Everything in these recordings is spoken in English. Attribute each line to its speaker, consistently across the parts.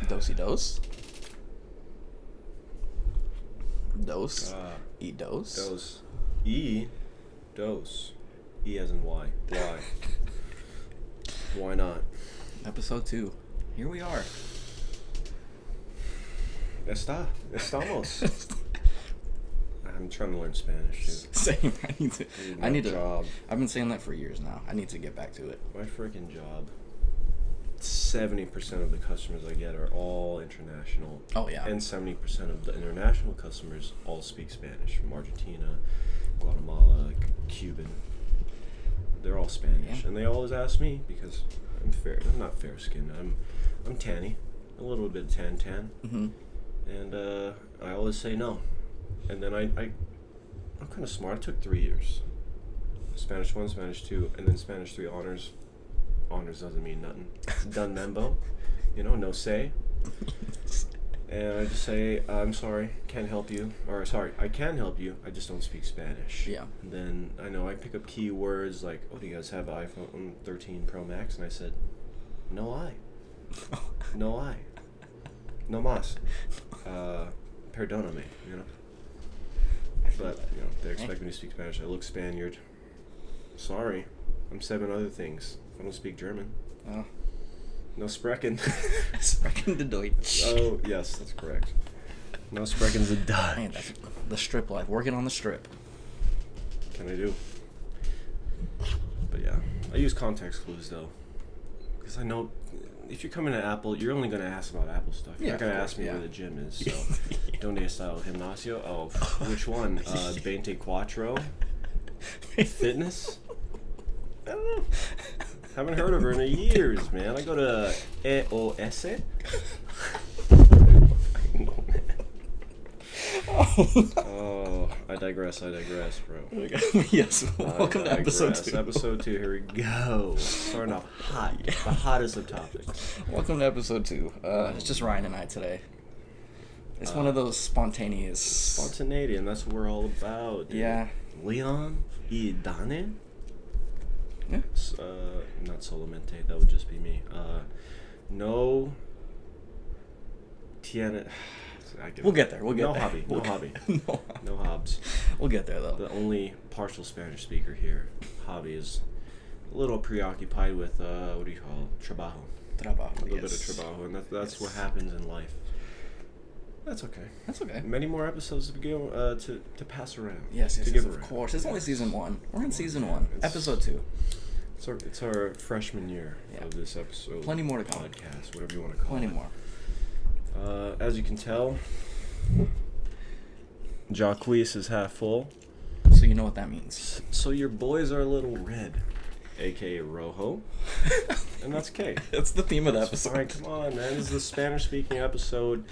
Speaker 1: Dosey dose. Dose. E dose.
Speaker 2: Dose. E. Dose. E as in Y. Why? Why not?
Speaker 1: Episode 2. Here we are.
Speaker 2: Estamos. I'm trying to learn Spanish, dude.
Speaker 1: Same. I need to.
Speaker 2: Job.
Speaker 1: I've been saying that for years now. I need to get back to it.
Speaker 2: My freaking job. 70% of the customers I get are all international.
Speaker 1: Oh yeah.
Speaker 2: And 70% of the international customers all speak Spanish, from Argentina, Guatemala, Cuban. They're all Spanish,
Speaker 1: Yeah.
Speaker 2: and they always ask me because I'm not fair skinned. I'm tanny, a little bit of tan.
Speaker 1: Mm-hmm.
Speaker 2: And I always say no. And then I'm kind of smart. It took 3 years. Spanish 1, Spanish 2, and then Spanish 3 honors. Honors doesn't mean nothing. Done membo, no say. And I just say, I'm sorry, can't help you. Or sorry, I can help you, I just don't speak Spanish.
Speaker 1: Yeah.
Speaker 2: And then I pick up keywords like, oh, do you guys have iPhone 13 Pro Max? And I said, no I. No I. No mas. Perdóname, But, they expect me to speak Spanish. I look Spaniard. Sorry. I'm 7 other things. I don't speak German.
Speaker 1: Oh.
Speaker 2: No sprechen.
Speaker 1: Sprechen de Deutsch.
Speaker 2: Oh, yes, that's correct. No sprechen de Dutch.
Speaker 1: Man, that's the strip life. Working on the strip.
Speaker 2: Can I do? But yeah, I use context clues though. Because I know if you're coming to Apple, you're only going to ask about Apple stuff. You're not going to ask me where the gym is. So, ¿Dónde está el gimnasio? Oh, which one? 24? Fitness? I don't know. Haven't heard of her in years, man. I go to EOS. Oh, I digress, bro.
Speaker 1: Yes, welcome to episode 2.
Speaker 2: Episode 2, here we go. Starting off hot, the hottest of topics.
Speaker 1: Welcome to episode 2. It's just Ryan and I today. It's one of those spontaneous...
Speaker 2: Spontaneity, and that's what we're all about, dude.
Speaker 1: Yeah.
Speaker 2: Leon y Dane?
Speaker 1: Yeah.
Speaker 2: Not solamente, that would just be me. No... Tiene...
Speaker 1: We'll get there.
Speaker 2: No hobby. No hobs.
Speaker 1: We'll get there, though.
Speaker 2: The only partial Spanish speaker here. Hobby is a little preoccupied with, what do you call it? Trabajo. A little bit of trabajo, and that's what happens in life. That's okay. Many more episodes to go to pass around.
Speaker 1: Yes, of course. It's only season 1. We're in season 1, episode 2.
Speaker 2: It's our freshman year of this episode.
Speaker 1: Plenty more to come.
Speaker 2: Podcast, whatever you want to call it.
Speaker 1: Plenty more.
Speaker 2: As you can tell, Jacquees is half full.
Speaker 1: So you know what that means.
Speaker 2: So your boys are a little red, a.k.a. rojo, and that's K.
Speaker 1: That's the theme of the episode.
Speaker 2: All right, come on, man. This is a Spanish-speaking episode.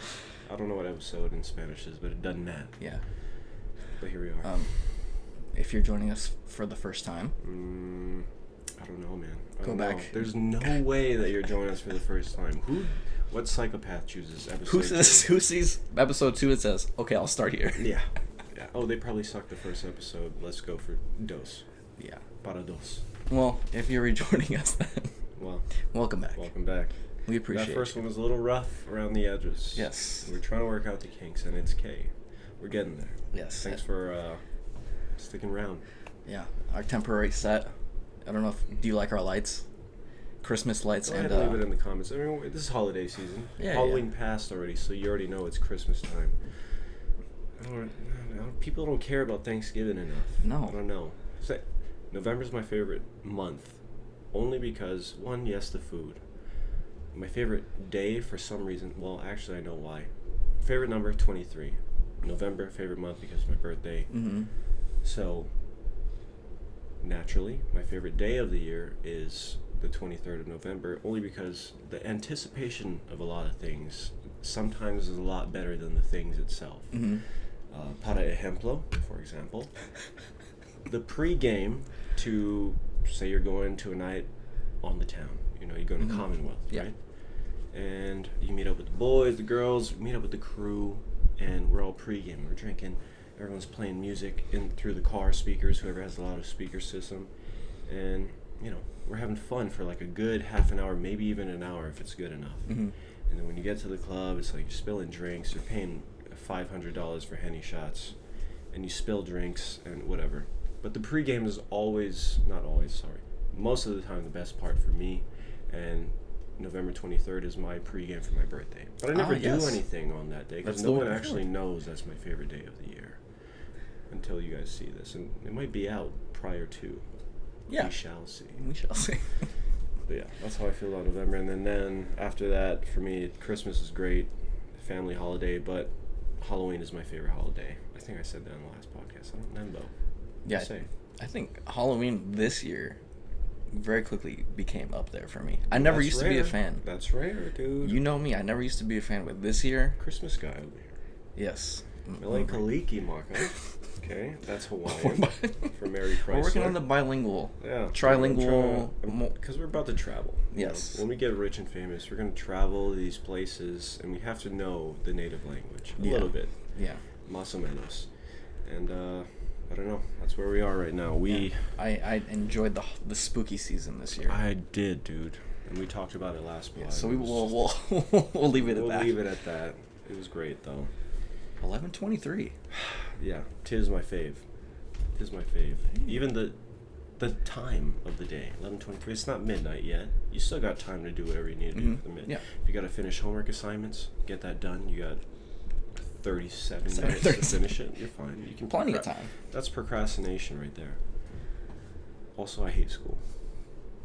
Speaker 2: I don't know what episode in Spanish is, but it doesn't matter.
Speaker 1: Yeah.
Speaker 2: But here we are.
Speaker 1: If you're joining us for the first time...
Speaker 2: I don't know, man.
Speaker 1: Go back.
Speaker 2: There's no way that you're joining us for the first time. What psychopath chooses episode 2?
Speaker 1: Who sees episode 2 and says, okay, I'll start here?
Speaker 2: Yeah. Oh, they probably sucked the first episode. Let's go for dos.
Speaker 1: Yeah.
Speaker 2: Para dos.
Speaker 1: Well, if you're rejoining us then, welcome back. We appreciate it.
Speaker 2: That first one was a little rough around the edges.
Speaker 1: Yes.
Speaker 2: We're trying to work out the kinks, and it's K. We're getting there.
Speaker 1: Yes.
Speaker 2: Thanks for sticking around.
Speaker 1: Yeah. Our temporary set. I don't know do you like our lights? Christmas lights.
Speaker 2: Go ahead and leave it in the comments. I mean, this is holiday season.
Speaker 1: Yeah,
Speaker 2: Halloween passed already, so you already know it's Christmas time. People don't care about Thanksgiving enough.
Speaker 1: No.
Speaker 2: I don't know. November's my favorite month, only because, one, yes, the food. My favorite day, for some reason, well, actually, I know why. Favorite number, 23. November, favorite month because it's my birthday.
Speaker 1: Mm-hmm.
Speaker 2: So, naturally, my favorite day of the year is the 23rd of November, only because the anticipation of a lot of things sometimes is a lot better than the things itself.
Speaker 1: Mm-hmm.
Speaker 2: Para ejemplo, for example, the pre-game to, say you're going to a night on the town, you're going to Commonwealth, right? And you meet up with the boys, the girls, meet up with the crew, and we're all pre-game, we're drinking, everyone's playing music through the car speakers, whoever has a lot of speaker system, and we're having fun for like a good half an hour, maybe even an hour if it's good enough.
Speaker 1: Mm-hmm.
Speaker 2: And then when you get to the club, it's like you're spilling drinks. You're paying $500 for Henny shots, and you spill drinks and whatever. But the pregame is most of the time the best part for me. And November 23rd is my pregame for my birthday. But I never do anything on that day because no one actually knows that's my favorite day of the year until you guys see this. And it might be out prior to.
Speaker 1: Yeah.
Speaker 2: We shall see.
Speaker 1: We shall see.
Speaker 2: But yeah, that's how I feel about November. And then after that, for me, Christmas is great, family holiday, but Halloween is my favorite holiday. I think I said that in the last podcast. I don't remember.
Speaker 1: Yeah, I think Halloween this year very quickly became up there for me. I never used to be a fan.
Speaker 2: That's rare, dude.
Speaker 1: You know me. I never used to be a fan, but this year...
Speaker 2: Christmas guy over here.
Speaker 1: Yes.
Speaker 2: Mele Kaliki, Marco. Okay, that's Hawaiian for Mary Chrysler.
Speaker 1: We're working on the bilingual.
Speaker 2: Yeah.
Speaker 1: Trilingual.
Speaker 2: Because we're about to travel.
Speaker 1: Yes.
Speaker 2: When we get rich and famous, we're going to travel to these places, and we have to know the native language a little bit.
Speaker 1: Yeah.
Speaker 2: Más o menos. And, I don't know. That's where we are right now.
Speaker 1: I enjoyed the spooky season this year.
Speaker 2: I did, dude. And we talked about it last month.
Speaker 1: So we'll leave it at that.
Speaker 2: We'll leave it at that. It was great, though.
Speaker 1: 11:23.
Speaker 2: Yeah, tis my fave. Even the time of the day, 11:23. It's not midnight yet. You still got time to do whatever you need to do for the midnight.
Speaker 1: Yeah.
Speaker 2: If you got to finish homework assignments, get that done. You got 37 minutes to finish it. You're fine. You can
Speaker 1: plenty of time.
Speaker 2: That's procrastination right there. Also, I hate school.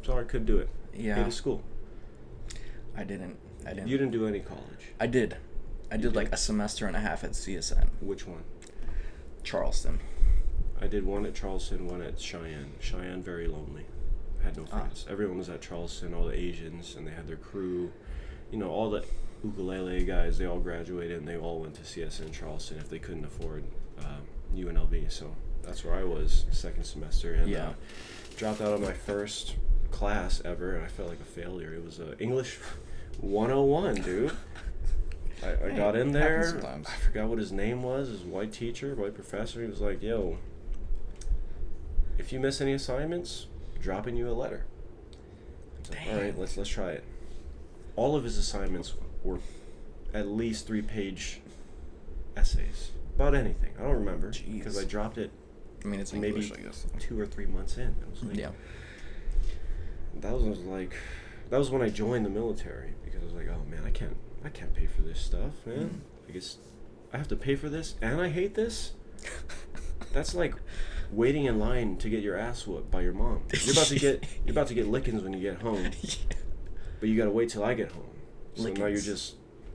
Speaker 2: So I could do it.
Speaker 1: Yeah.
Speaker 2: Hated school.
Speaker 1: I didn't.
Speaker 2: You didn't do any college.
Speaker 1: I did. I did like a semester and a half at CSN.
Speaker 2: Which one?
Speaker 1: Charleston.
Speaker 2: I did one at Charleston, one at Cheyenne. Cheyenne, very lonely. I had no friends. Everyone was at Charleston, all the Asians, and they had their crew. You know, all the ukulele guys, they all graduated, and they all went to CSN Charleston if they couldn't afford UNLV. So that's where I was second semester. And dropped out of my first class ever, and I felt like a failure. It was English 101, dude. I got in there. I forgot what his name was. His white teacher, white professor. He was like, "Yo, if you miss any assignments, dropping you a letter." I was like, all right, let's try it. All of his assignments were at least 3-page essays about anything. I don't remember because I dropped it.
Speaker 1: I mean, it's
Speaker 2: maybe
Speaker 1: English, I guess.
Speaker 2: 2 or 3 months in. It was like,
Speaker 1: yeah.
Speaker 2: That was when I joined the military because I was like, oh man, I can't pay for this stuff, man. I guess I have to pay for this and I hate this. That's like waiting in line to get your ass whooped by your mom. You're about to get lickings when you get home, but you gotta wait till I get home. So lickings. Now you're just.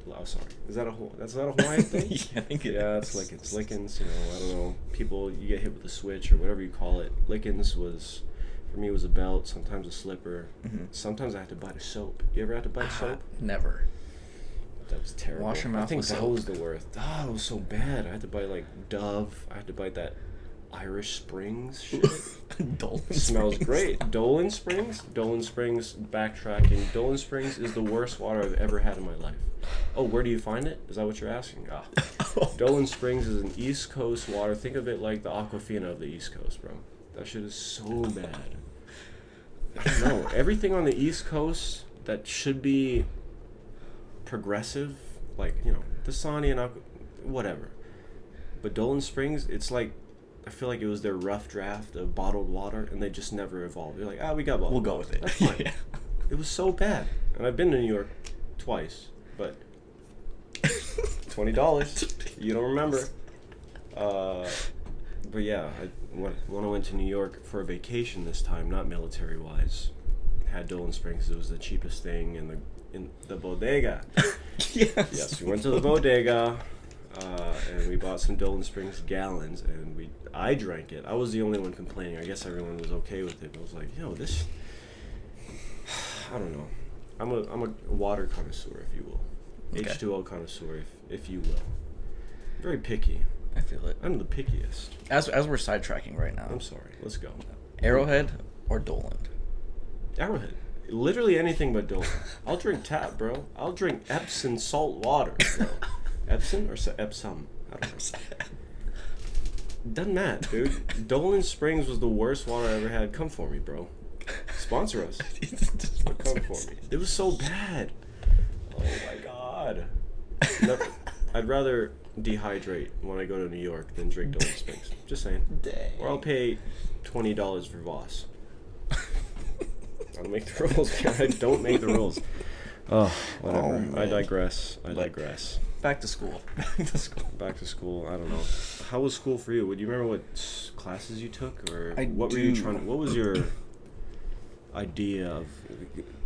Speaker 2: Oh, sorry. That's not a Hawaiian thing?
Speaker 1: Yeah, I think it
Speaker 2: is. It's lickings. You know, I don't know. People, you get hit with a switch or whatever you call it. Lickings was, for me, was a belt. Sometimes a slipper. Mm-hmm. Sometimes I had to buy the soap. You ever had to buy soap?
Speaker 1: Never.
Speaker 2: That was terrible.
Speaker 1: Wash your mouth.
Speaker 2: I think that was the worst. Oh, it was so bad. I had to buy like Dove. I had to buy that Irish Springs shit.
Speaker 1: Dolan
Speaker 2: smells great. Dolan Springs, backtracking. Dolan Springs is the worst water I've ever had in my life. Oh, where do you find it? Is that what you're asking? Dolan Springs is an East Coast water. Think of it like the Aquafina of the East Coast, bro. That shit is so bad. I don't know. Everything on the East Coast that should be progressive, like, you know, Dasani and whatever. But Dolan Springs, it's like, I feel like it was their rough draft of bottled water, and they just never evolved. They're like, we got bottled
Speaker 1: We'll go with it.
Speaker 2: That's fine. Yeah. It was so bad. And I've been to New York twice, but $20. You don't remember. But yeah, when I went to New York for a vacation this time, not military-wise, had Dolan Springs. It was the cheapest thing in the bodega. Yes, we went to the bodega. And we bought some Dolan Springs gallons, and I drank it. I was the only one complaining. I guess everyone was okay with it. But I was like, this. I don't know. I'm a water connoisseur, if you will. Okay. H2O connoisseur, if you will. Very picky.
Speaker 1: I feel it.
Speaker 2: I'm the pickiest.
Speaker 1: As we're sidetracking right now.
Speaker 2: I'm sorry. Let's go.
Speaker 1: Arrowhead or Dolan?
Speaker 2: Arrowhead. Literally anything but Dolan. I'll drink tap, bro. I'll drink Epsom salt water, bro. Epsom or Epsom? I don't know. Doesn't matter, dude. Dolan Springs was the worst water I ever had. Come for me, bro. Sponsor us. Come for me. It was so bad. Oh my god. bad. I'd rather dehydrate when I go to New York than drink Dolce Mix. Just saying.
Speaker 1: Dang.
Speaker 2: Or I'll pay $20 for Voss. I don't make the rules. I don't make the rules. Oh, whatever. I digress.
Speaker 1: Back to school.
Speaker 2: Back to school. I don't know. How was school for you? Would you remember what classes you took, or what were you trying to? What was your idea of?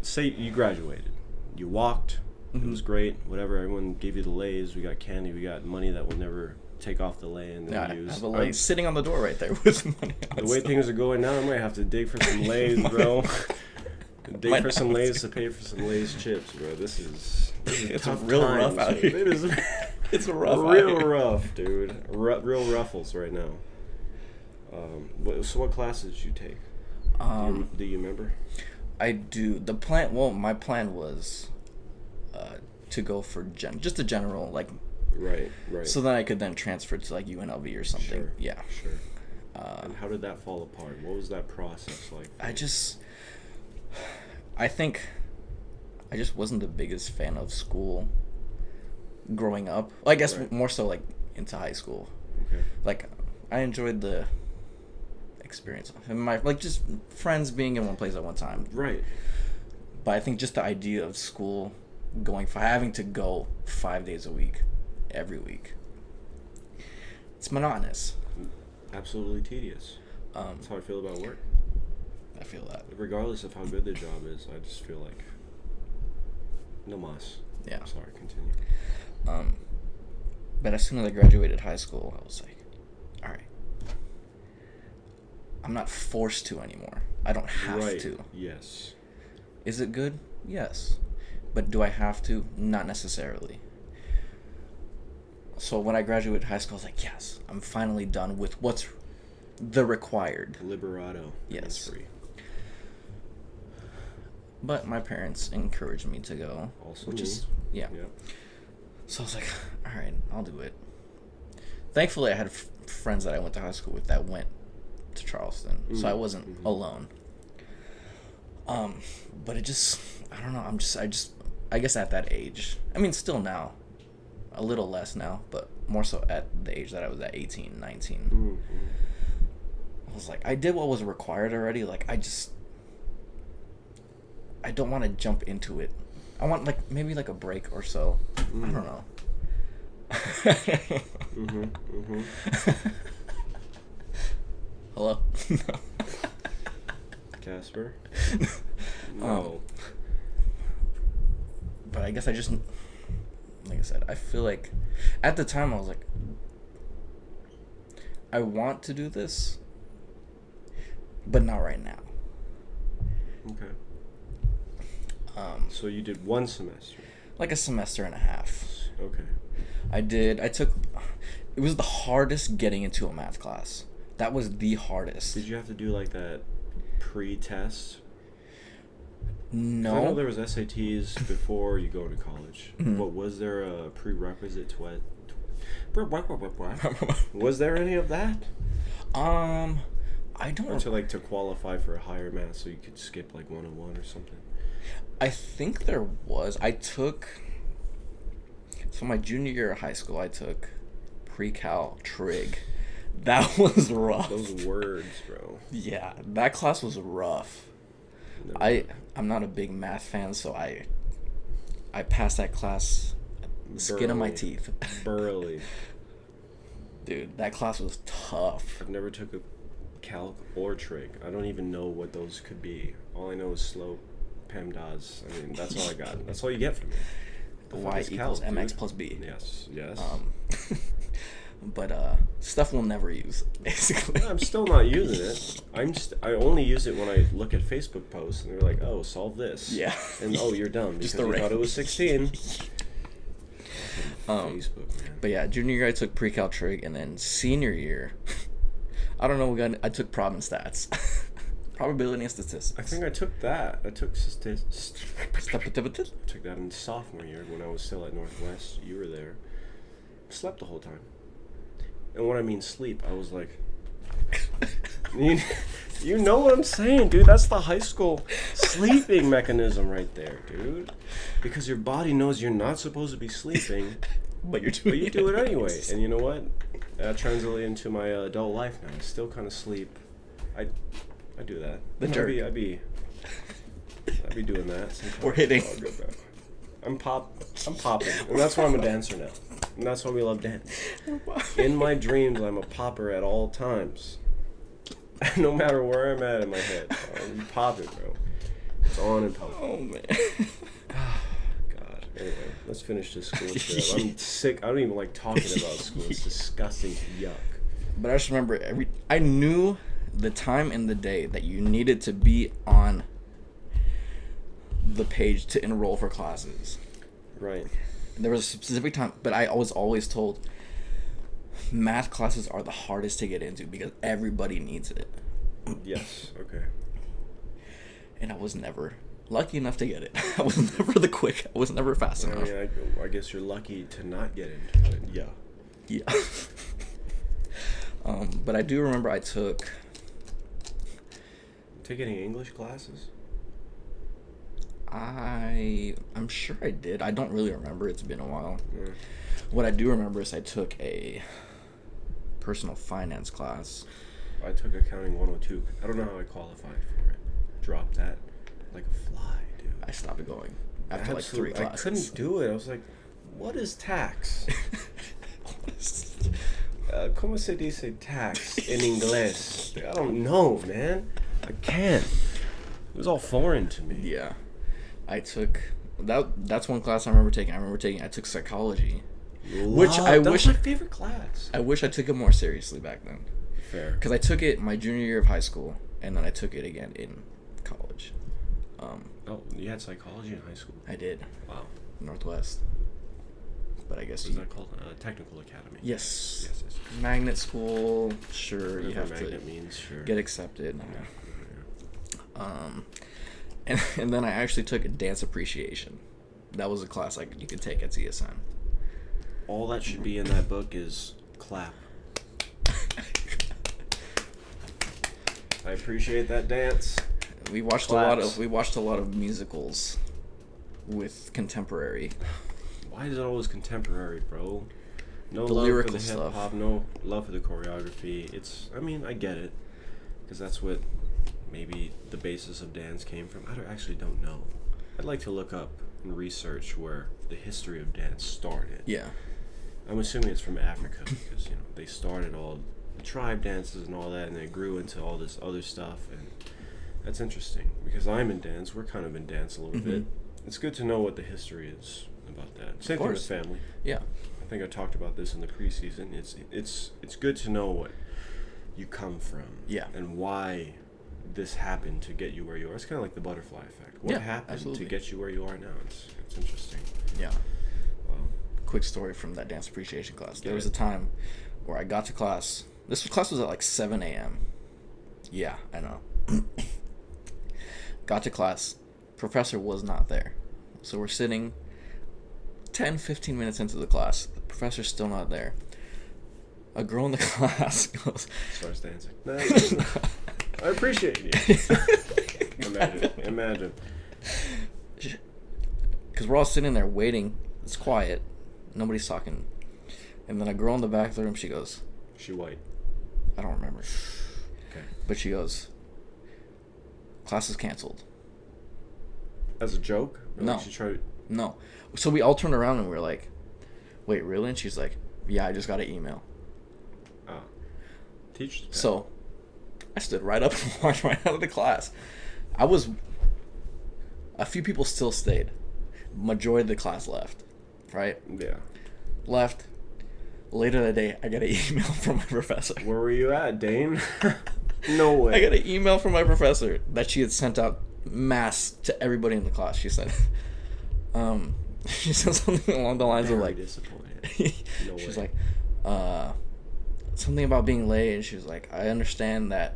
Speaker 2: Say you graduated, you walked. It was great. Whatever. Everyone gave you the lays. We got candy. We got money that will never take off the lay and then use.
Speaker 1: I have a lay sitting on the door right there with money.
Speaker 2: The way things are going now, I might have to dig for some lays, bro. Dig for some lays to pay for some lays chips, bro. This is
Speaker 1: it's
Speaker 2: tough
Speaker 1: real
Speaker 2: times,
Speaker 1: rough out here.
Speaker 2: It is.
Speaker 1: It's rough.
Speaker 2: Real rough, dude. Real ruffles right now. So what classes did you take? Do you remember?
Speaker 1: I do. My plan was to go for just a general, like.
Speaker 2: Right.
Speaker 1: So then I could then transfer to like UNLV or something.
Speaker 2: Sure.
Speaker 1: Yeah.
Speaker 2: Sure. And how did that fall apart? What was that process like?
Speaker 1: I think I just wasn't the biggest fan of school growing up. Well, I guess more so like into high school.
Speaker 2: Okay.
Speaker 1: Like I enjoyed the experience and just friends being in one place at one time.
Speaker 2: Right.
Speaker 1: But I think just the idea of school having to go 5 days a week, every week. It's monotonous.
Speaker 2: Absolutely tedious. That's how I feel about work.
Speaker 1: I feel that.
Speaker 2: Regardless of how good the job is, I just feel like no mas.
Speaker 1: Yeah.
Speaker 2: Sorry, continue.
Speaker 1: But as soon as I graduated high school, I was like, all right. I'm not forced to anymore. I don't have to.
Speaker 2: Yes.
Speaker 1: Is it good? Yes. But do I have to? Not necessarily. So when I graduated high school, I was like, yes, I'm finally done with what's the required.
Speaker 2: Liberato.
Speaker 1: Yes.
Speaker 2: Free.
Speaker 1: But my parents encouraged me to go.
Speaker 2: Also
Speaker 1: which
Speaker 2: me.
Speaker 1: is, yeah. So I was like, all right, I'll do it. Thankfully, I had friends that I went to high school with that went to Charleston. So I wasn't alone. But it just, I don't know, I guess at that age, I mean, still now, a little less now, but more so at the age that I was at 18, 19. I was like, I did what was required already. Like, I don't want to jump into it. I want, like, maybe, like, a break or so. I don't know. Hello?
Speaker 2: Casper? No.
Speaker 1: But I guess like I said, I feel like at the time I was like, I want to do this, but not right now.
Speaker 2: Okay. So you did one semester?
Speaker 1: Like a semester and a half.
Speaker 2: Okay.
Speaker 1: It was the hardest getting into a math class. That was the hardest.
Speaker 2: Did you have to do like that pre-test?
Speaker 1: No.
Speaker 2: I know there was SATs before you go to college. But was there a prerequisite to it? Was there any of that?
Speaker 1: I don't.
Speaker 2: Or to qualify for a higher math, so you could skip like 101 or something.
Speaker 1: I think there was. So my junior year of high school, I took pre-cal trig. That was rough.
Speaker 2: Those words, bro.
Speaker 1: Yeah, that class was rough. No. I'm not a big math fan, so I passed that class the skin of my teeth.
Speaker 2: Burly.
Speaker 1: Dude, that class was tough.
Speaker 2: I've never took a calc or trig. I don't even know what those could be. All I know is slope, PEMDAS. I mean, that's all I got. That's all you get from me.
Speaker 1: Y equals mx plus b.
Speaker 2: Yes.
Speaker 1: But stuff we'll never use, basically.
Speaker 2: I'm still not using it. I only use it when I look at Facebook posts and they're like, "Oh, solve this."
Speaker 1: Yeah.
Speaker 2: And you're dumb because you thought it was 16. Facebook, man.
Speaker 1: But yeah, junior year I took pre-cal trig, and then senior year, I don't know. I took prob and stats, probability and statistics.
Speaker 2: I think I took that. I took statistics. I took that in sophomore year when I was still at Northwest. You were there. Slept the whole time. And when I mean sleep, I was like, you know what I'm saying, dude? That's the high school sleeping mechanism right there, dude. Because your body knows you're not supposed to be sleeping,
Speaker 1: but you
Speaker 2: do it anyway. And you know what? That translates into my adult life now. I still kind of sleep. I do that. I'd be doing that sometimes.
Speaker 1: Or hitting.
Speaker 2: I'm popping. And that's why I'm a dancer now. And that's why we love dance. In my dreams, I'm a popper at all times. No matter where I'm at in my head. I'm popping, bro. It's on and popping.
Speaker 1: Oh, man.
Speaker 2: God. Anyway, let's finish this school trip. I'm sick. I don't even like talking about school. It's disgusting. Yuck.
Speaker 1: But I just remember I knew the time in the day that you needed to be on the page to enroll for classes.
Speaker 2: Right.
Speaker 1: There was a specific time, but I was always told math classes are the hardest to get into because everybody needs it.
Speaker 2: Yes, okay.
Speaker 1: And I was never lucky enough to get it. I was never fast enough.
Speaker 2: I mean, I guess you're lucky to not get into it. Yeah.
Speaker 1: Yeah. But I do remember I took...
Speaker 2: Take any English classes?
Speaker 1: I'm sure I did. I don't really remember. It's been a while.
Speaker 2: Yeah.
Speaker 1: What I do remember is I took a personal finance class.
Speaker 2: I took accounting 102. I don't know how I qualified for it. Dropped that like a fly, dude.
Speaker 1: I stopped going after like 3 classes.
Speaker 2: I couldn't do it. I was like, what is tax? ¿Cómo se dice tax in inglés? I don't know, man. I can't. It was all foreign to me.
Speaker 1: Yeah. I took that's one class I remember taking. I took psychology.
Speaker 2: That was my favorite class.
Speaker 1: I wish I took it more seriously back then.
Speaker 2: Fair.
Speaker 1: Because I took it my junior year of high school, and then I took it again in college.
Speaker 2: Oh, you had psychology in high school?
Speaker 1: I did.
Speaker 2: Wow.
Speaker 1: Northwest. But I guess
Speaker 2: What's that called? Technical Academy.
Speaker 1: Yes.
Speaker 2: Yes.
Speaker 1: Magnet school. Sure,
Speaker 2: whatever
Speaker 1: you have
Speaker 2: magnet
Speaker 1: to
Speaker 2: means, sure.
Speaker 1: get accepted.
Speaker 2: Yeah.
Speaker 1: And then I actually took a dance appreciation. That was a class you could take at CSN.
Speaker 2: All that should be in that book is clap. I appreciate that dance.
Speaker 1: We watched a lot of musicals with contemporary.
Speaker 2: Why is it always contemporary, bro? No
Speaker 1: the
Speaker 2: love
Speaker 1: lyrical
Speaker 2: for the hip hop, no love for the choreography. I get it, because that's what maybe the basis of dance came from. I actually don't know. I'd like to look up and research where the history of dance started.
Speaker 1: Yeah.
Speaker 2: I'm assuming it's from Africa because they started all the tribe dances and all that, and they grew into all this other stuff, and that's interesting because I'm in dance. We're kind of in dance a little bit. It's good to know what the history is about that. Same thing with family.
Speaker 1: Yeah.
Speaker 2: I think I talked about this in the preseason. It's good to know what you come from.
Speaker 1: Yeah.
Speaker 2: And why this happened to get you where you are. It's kind of like the butterfly effect. What happened to get you where you are now? It's interesting.
Speaker 1: Yeah.
Speaker 2: Wow.
Speaker 1: Quick story from that dance appreciation class. There was a time where I got to class. This class was at like 7 a.m. Yeah, I know. Got to class. Professor was not there. So we're sitting 10, 15 minutes into the class. The professor's still not there. A girl in the class goes...
Speaker 2: Starts dancing. Nice. I appreciate you. Imagine.
Speaker 1: Because we're all sitting there waiting. It's quiet. Nobody's talking. And then a girl in the back of the room, she goes...
Speaker 2: She white?
Speaker 1: I don't remember.
Speaker 2: Okay.
Speaker 1: But she goes... Class is canceled.
Speaker 2: As a joke? Or
Speaker 1: No.
Speaker 2: Like she tried...
Speaker 1: No. So we all turned around and we were like, wait, really? And she's like, yeah, I just got an email.
Speaker 2: Oh. Teach.
Speaker 1: So I stood right up and walked right out of the class. A few people still stayed. Majority of the class left. Right?
Speaker 2: Yeah.
Speaker 1: Left. Later that day, I got an email from my professor.
Speaker 2: Where were you at, Dane? No way.
Speaker 1: I got an email from my professor that she had sent out mass to everybody in the class. She said, she said something along the lines of like,
Speaker 2: disappointed. No
Speaker 1: she's
Speaker 2: way.
Speaker 1: like, something about being late, and she was like, I understand that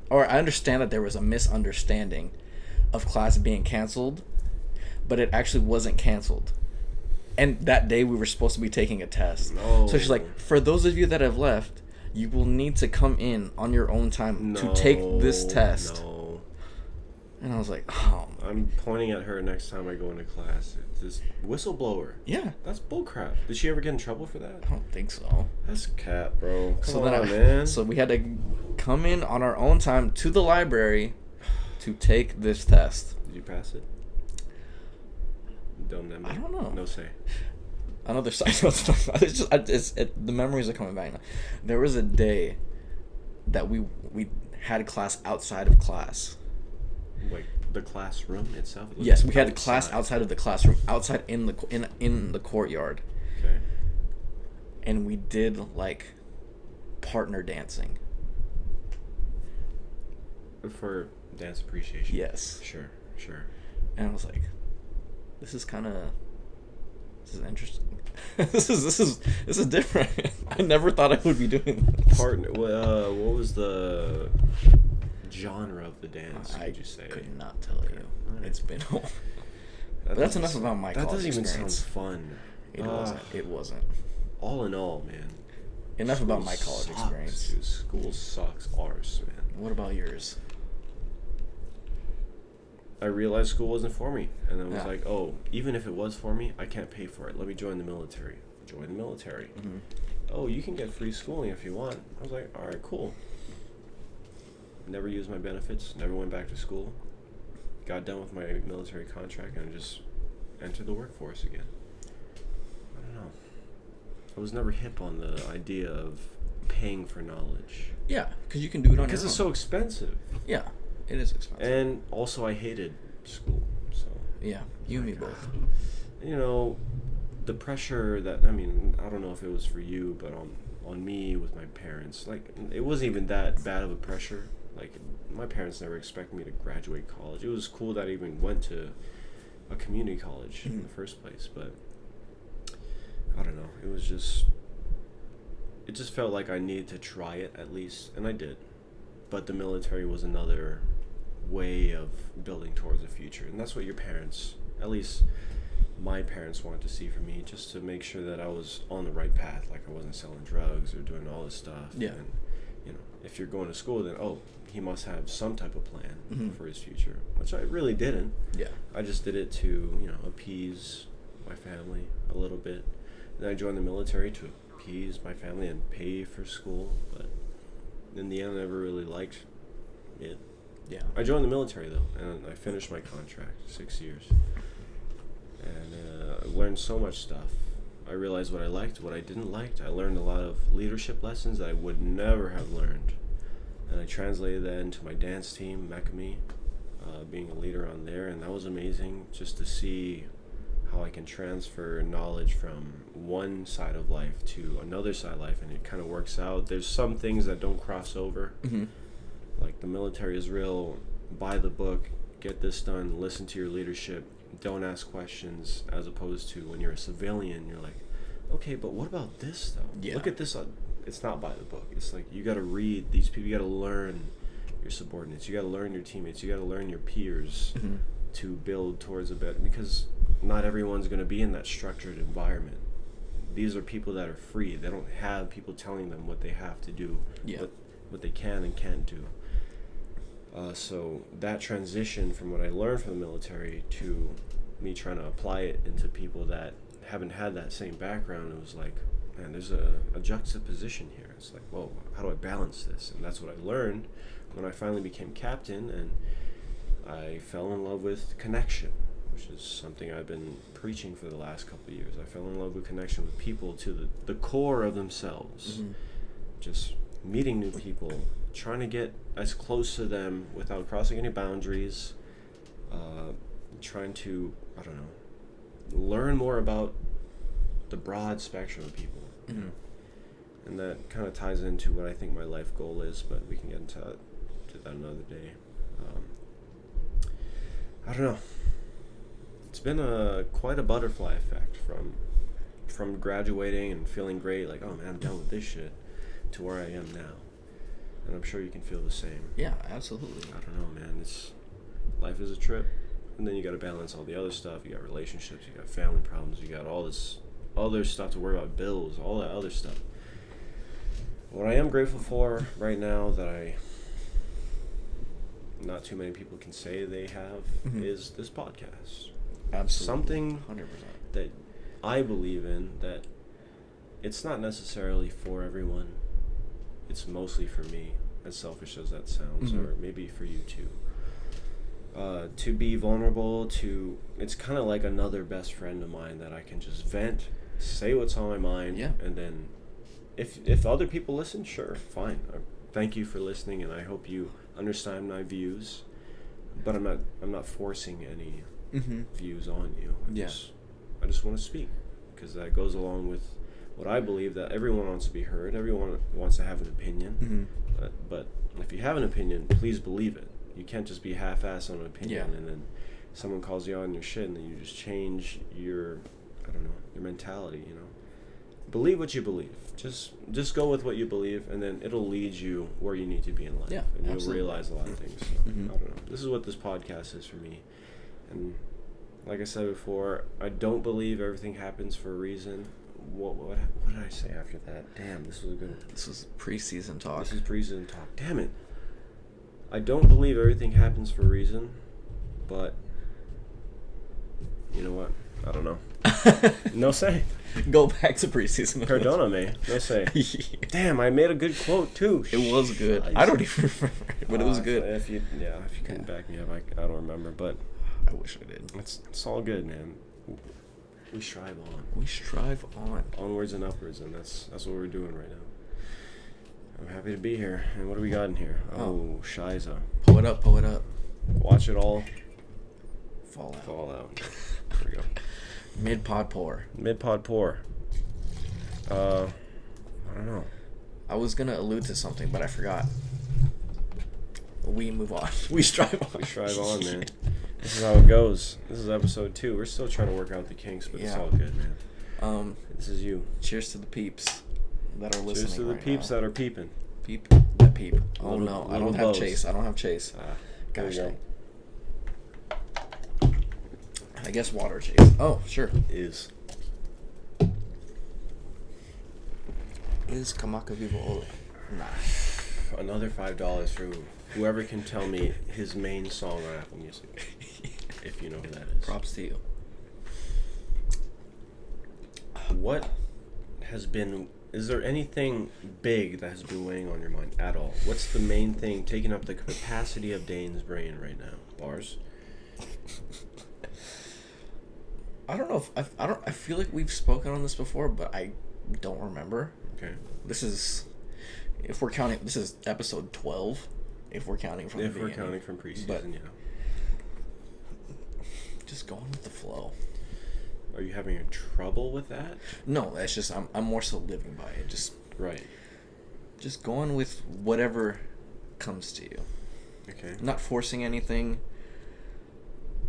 Speaker 1: there was a misunderstanding of class being canceled, but it actually wasn't canceled. And that day we were supposed to be taking a test.
Speaker 2: No.
Speaker 1: So she's like, for those of you that have left, you will need to come in on your own time to take this test.
Speaker 2: No.
Speaker 1: And I was like, oh.
Speaker 2: I'm pointing at her next time I go into class. It's this whistleblower.
Speaker 1: Yeah.
Speaker 2: That's bullcrap. Did she ever get in trouble for that?
Speaker 1: I don't think so.
Speaker 2: That's cap, bro. Come on,
Speaker 1: then
Speaker 2: man.
Speaker 1: So we had to come in on our own time to the library to take this test.
Speaker 2: Did you pass it? Don't
Speaker 1: I don't know.
Speaker 2: No say.
Speaker 1: Another side note. The memories are coming back now. There was a day that we had class outside of class.
Speaker 2: Like the classroom itself?
Speaker 1: Yes, we had a class outside of the classroom, outside in the courtyard.
Speaker 2: Okay.
Speaker 1: And we did like partner dancing.
Speaker 2: For dance appreciation.
Speaker 1: Yes.
Speaker 2: Sure.
Speaker 1: And I was like, this is interesting. this is different. I never thought I would be doing this.
Speaker 2: Partner. What was the genre of the dance?
Speaker 1: I
Speaker 2: would you say?
Speaker 1: could not tell you.
Speaker 2: Right.
Speaker 1: It's been. But that's enough about my college experience.
Speaker 2: That doesn't even sound fun.
Speaker 1: It wasn't.
Speaker 2: All in all, man.
Speaker 1: Enough
Speaker 2: School
Speaker 1: about my college experience.
Speaker 2: Dude, school sucks arse, man.
Speaker 1: What about yours?
Speaker 2: I realized school wasn't for me, and I was like, oh, even if it was for me, I can't pay for it. Let me join the military. Join the military. Mm-hmm. Oh, you can get free schooling if you want. I was like, all right, cool. Never used my benefits. Never went back to school. Got done with my military contract and just entered the workforce again. I don't know. I was never hip on the idea of paying for knowledge.
Speaker 1: Yeah, because you can do it on your own.
Speaker 2: Because it's so expensive.
Speaker 1: Yeah, it is expensive.
Speaker 2: And also, I hated school. So
Speaker 1: yeah, you and me both.
Speaker 2: You know, the pressure that, I mean, I don't know if it was for you, but on me with my parents, like, it wasn't even that bad of a pressure. Like, my parents never expected me to graduate college. It was cool that I even went to a community college in the first place, but I don't know. It just felt like I needed to try it at least, and I did. But the military was another way of building towards the future, and that's what your parents, at least my parents, wanted to see from me, just to make sure that I was on the right path, like I wasn't selling drugs or doing all this stuff.
Speaker 1: Yeah.
Speaker 2: And, you know, if you're going to school, then, oh, he must have some type of plan for his future, which I really didn't.
Speaker 1: Yeah.
Speaker 2: I just did it to, appease my family a little bit. Then I joined the military to appease my family and pay for school, but in the end, I never really liked it.
Speaker 1: Yeah.
Speaker 2: I joined the military, though, and I finished my contract, 6 years. And I learned so much stuff. I realized what I liked, what I didn't like. I learned a lot of leadership lessons that I would never have learned. And I translated that into my dance team, Mekami, being a leader on there. And that was amazing just to see how I can transfer knowledge from one side of life to another side of life. And it kind of works out. There's some things that don't cross over. Mm-hmm. Like the military is real, buy the book, get this done, listen to your leadership, don't ask questions, as opposed to when you're a civilian, you're like, okay, but what about this though?
Speaker 1: Yeah.
Speaker 2: Look at this. It's not by the book. It's like you got to read these people. You got to learn your subordinates. You got to learn your teammates. You got to learn your peers to build towards a better. Because not everyone's going to be in that structured environment. These are people that are free. They don't have people telling them what they have to do, what they can and can't do. So that transition from what I learned from the military to me trying to apply it into people that haven't had that same background, it was like, man, there's a juxtaposition here. It's like, whoa, how do I balance this? And that's what I learned when I finally became captain, and I fell in love with connection, which is something I've been preaching for the last couple of years. I fell in love with connection with people to the core of themselves. Just meeting new people, trying to get as close to them without crossing any boundaries, trying to, I don't know, learn more about the broad spectrum of people. And that kind of ties into what I think my life goal is, but we can get into that another day. I don't know. It's been quite a butterfly effect from graduating and feeling great, like, oh man, I'm done with this shit, to where I am now. And I'm sure you can feel the same.
Speaker 1: Yeah, absolutely.
Speaker 2: I don't know, man. Life is a trip, and then you got to balance all the other stuff. You got relationships, you got family problems, you got all this other stuff to worry about, bills, all that other stuff. What I am grateful for right now that not too many people can say they have is this podcast.
Speaker 1: Absolutely.
Speaker 2: Something
Speaker 1: 100%.
Speaker 2: that I believe in, that it's not necessarily for everyone. It's mostly for me, as selfish as that sounds, or maybe for you too. To be vulnerable, it's kind of like another best friend of mine that I can just vent, say what's on my mind, and then if other people listen, sure, fine. Thank you for listening, and I hope you understand my views, but I'm not forcing any views on you. I just want to speak, because that goes along with what I believe, that everyone wants to be heard, everyone wants to have an opinion, but if you have an opinion, please believe it. You can't just be half-assed on an opinion, and then someone calls you on your shit, and then you just change your mentality, Believe what you believe. Just go with what you believe, and then it'll lead you where you need to be in life, and you'll realize a lot of things. So, I don't know. This is what this podcast is for me, and like I said before, I don't believe everything happens for a reason. What did I say after that? Damn, this was a good one.
Speaker 1: This was preseason talk.
Speaker 2: This is preseason talk. Damn it. I don't believe everything happens for a reason, but you know what? I don't know. No say.
Speaker 1: Go back to preseason.
Speaker 2: Perdóname. No say. Damn, I made a good quote too.
Speaker 1: It was good. I don't even remember, but it was good.
Speaker 2: If you couldn't back me up, I don't remember, but
Speaker 1: I wish I did.
Speaker 2: It's all good, man. We strive on.
Speaker 1: We strive on.
Speaker 2: Onwards and upwards, and that's what we're doing right now. I'm happy to be here. And what do we got in here? Oh, Shiza.
Speaker 1: Pull it up.
Speaker 2: Watch it all.
Speaker 1: Fall out.
Speaker 2: There we go.
Speaker 1: Mid-pod pour.
Speaker 2: I don't know.
Speaker 1: I was going to allude to something, but I forgot. We move on. We strive on,
Speaker 2: man. This is how it goes. This is episode 2. We're still trying to work out the kinks, but it's all good, man. This is you.
Speaker 1: Cheers to the peeps that are listening.
Speaker 2: Cheers to the peeps that are peeping.
Speaker 1: Peep. Oh, no. I don't have Chase. Gosh dang. I guess water Chase. Oh, sure.
Speaker 2: Is
Speaker 1: Kamaka Vivo Ole? Nah.
Speaker 2: Another $5 for whoever can tell me his main song on Apple Music. If you know who that is.
Speaker 1: Props to you.
Speaker 2: Is there anything big that has been weighing on your mind at all? What's the main thing taking up the capacity of Dane's brain right now? Bars?
Speaker 1: I don't know I feel like we've spoken on this before, but I don't remember.
Speaker 2: Okay.
Speaker 1: This is episode 12 if we're counting from the beginning.
Speaker 2: If we're counting from preseason,
Speaker 1: but just going with the flow.
Speaker 2: Are you having trouble with that?
Speaker 1: No, that's just I'm more so living by it. Just going with whatever comes to you.
Speaker 2: Okay.
Speaker 1: Not forcing anything.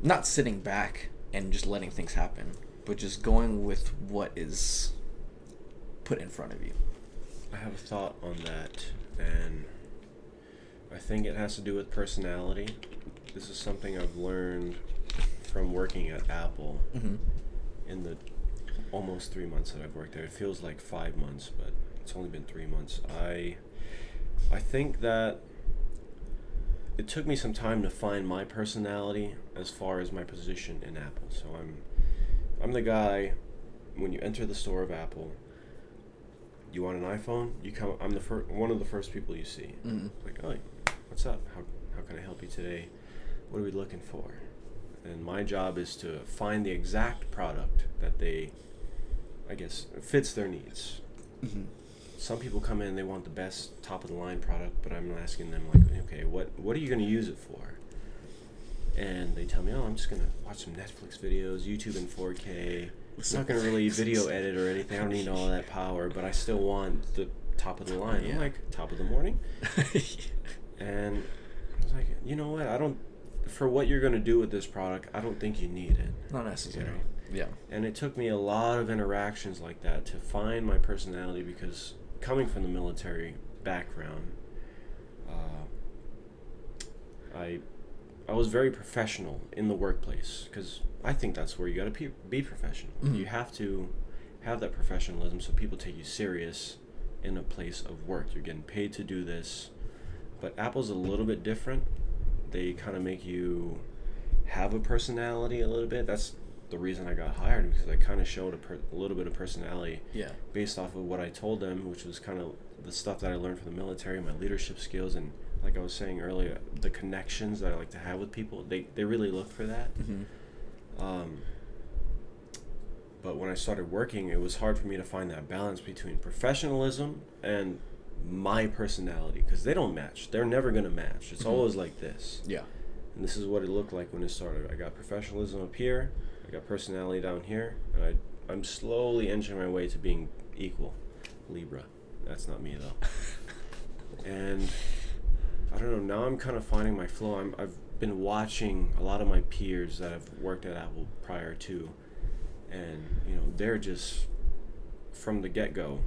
Speaker 1: Not sitting back and just letting things happen, but just going with what is put in front of you.
Speaker 2: I have a thought on that, and I think it has to do with personality. This is something I've learned from working at Apple in the almost 3 months that I've worked there. It feels like 5 months, but it's only been 3 months. I think that it took me some time to find my personality as far as my position in Apple. So I'm the guy, when you enter the store of Apple, you want an iPhone, you come. I'm one of the first people you see. Like, oh, what's up? How can I help you today? What are we looking for? And my job is to find the exact product that fits their needs. Some people come in, they want the best top of the line product, but I'm asking them like, okay, what are you going to use it for? And they tell me, I'm just going to watch some Netflix videos, YouTube in 4K. It's not going to really video edit or anything. I don't need all that power, but I still want the top of the line. I'm like, top of the morning? And I was like, you know what? For what you're going to do with this product, I don't think you need it.
Speaker 1: Not necessary. Yeah.
Speaker 2: And it took me a lot of interactions like that to find my personality, because coming from the military background, I was very professional in the workplace, because I think that's where you got to be professional. You have to have that professionalism so people take you serious in a place of work. You're getting paid to do this. But Apple's a little bit different. they kind of make you have a personality a little bit. That's the reason I got hired, because I kind of showed a little bit of personality based off of what I told them, which was kind of the stuff that I learned from the military, my leadership skills, and like I was saying earlier, the connections that I like to have with people. They really look for that. But when I started working, it was hard for me to find that balance between professionalism and my personality, because they don't match. They're never going to match. It's always like this.
Speaker 1: Yeah.
Speaker 2: And this is what it looked like when it started. I got professionalism up here, I got personality down here, and I'm slowly inching my way to being equal. Libra. That's not me, though. And I don't know, now I'm kind of finding my flow. I've been watching a lot of my peers that have worked at Apple prior to, and, you know, they're just, from the get-go,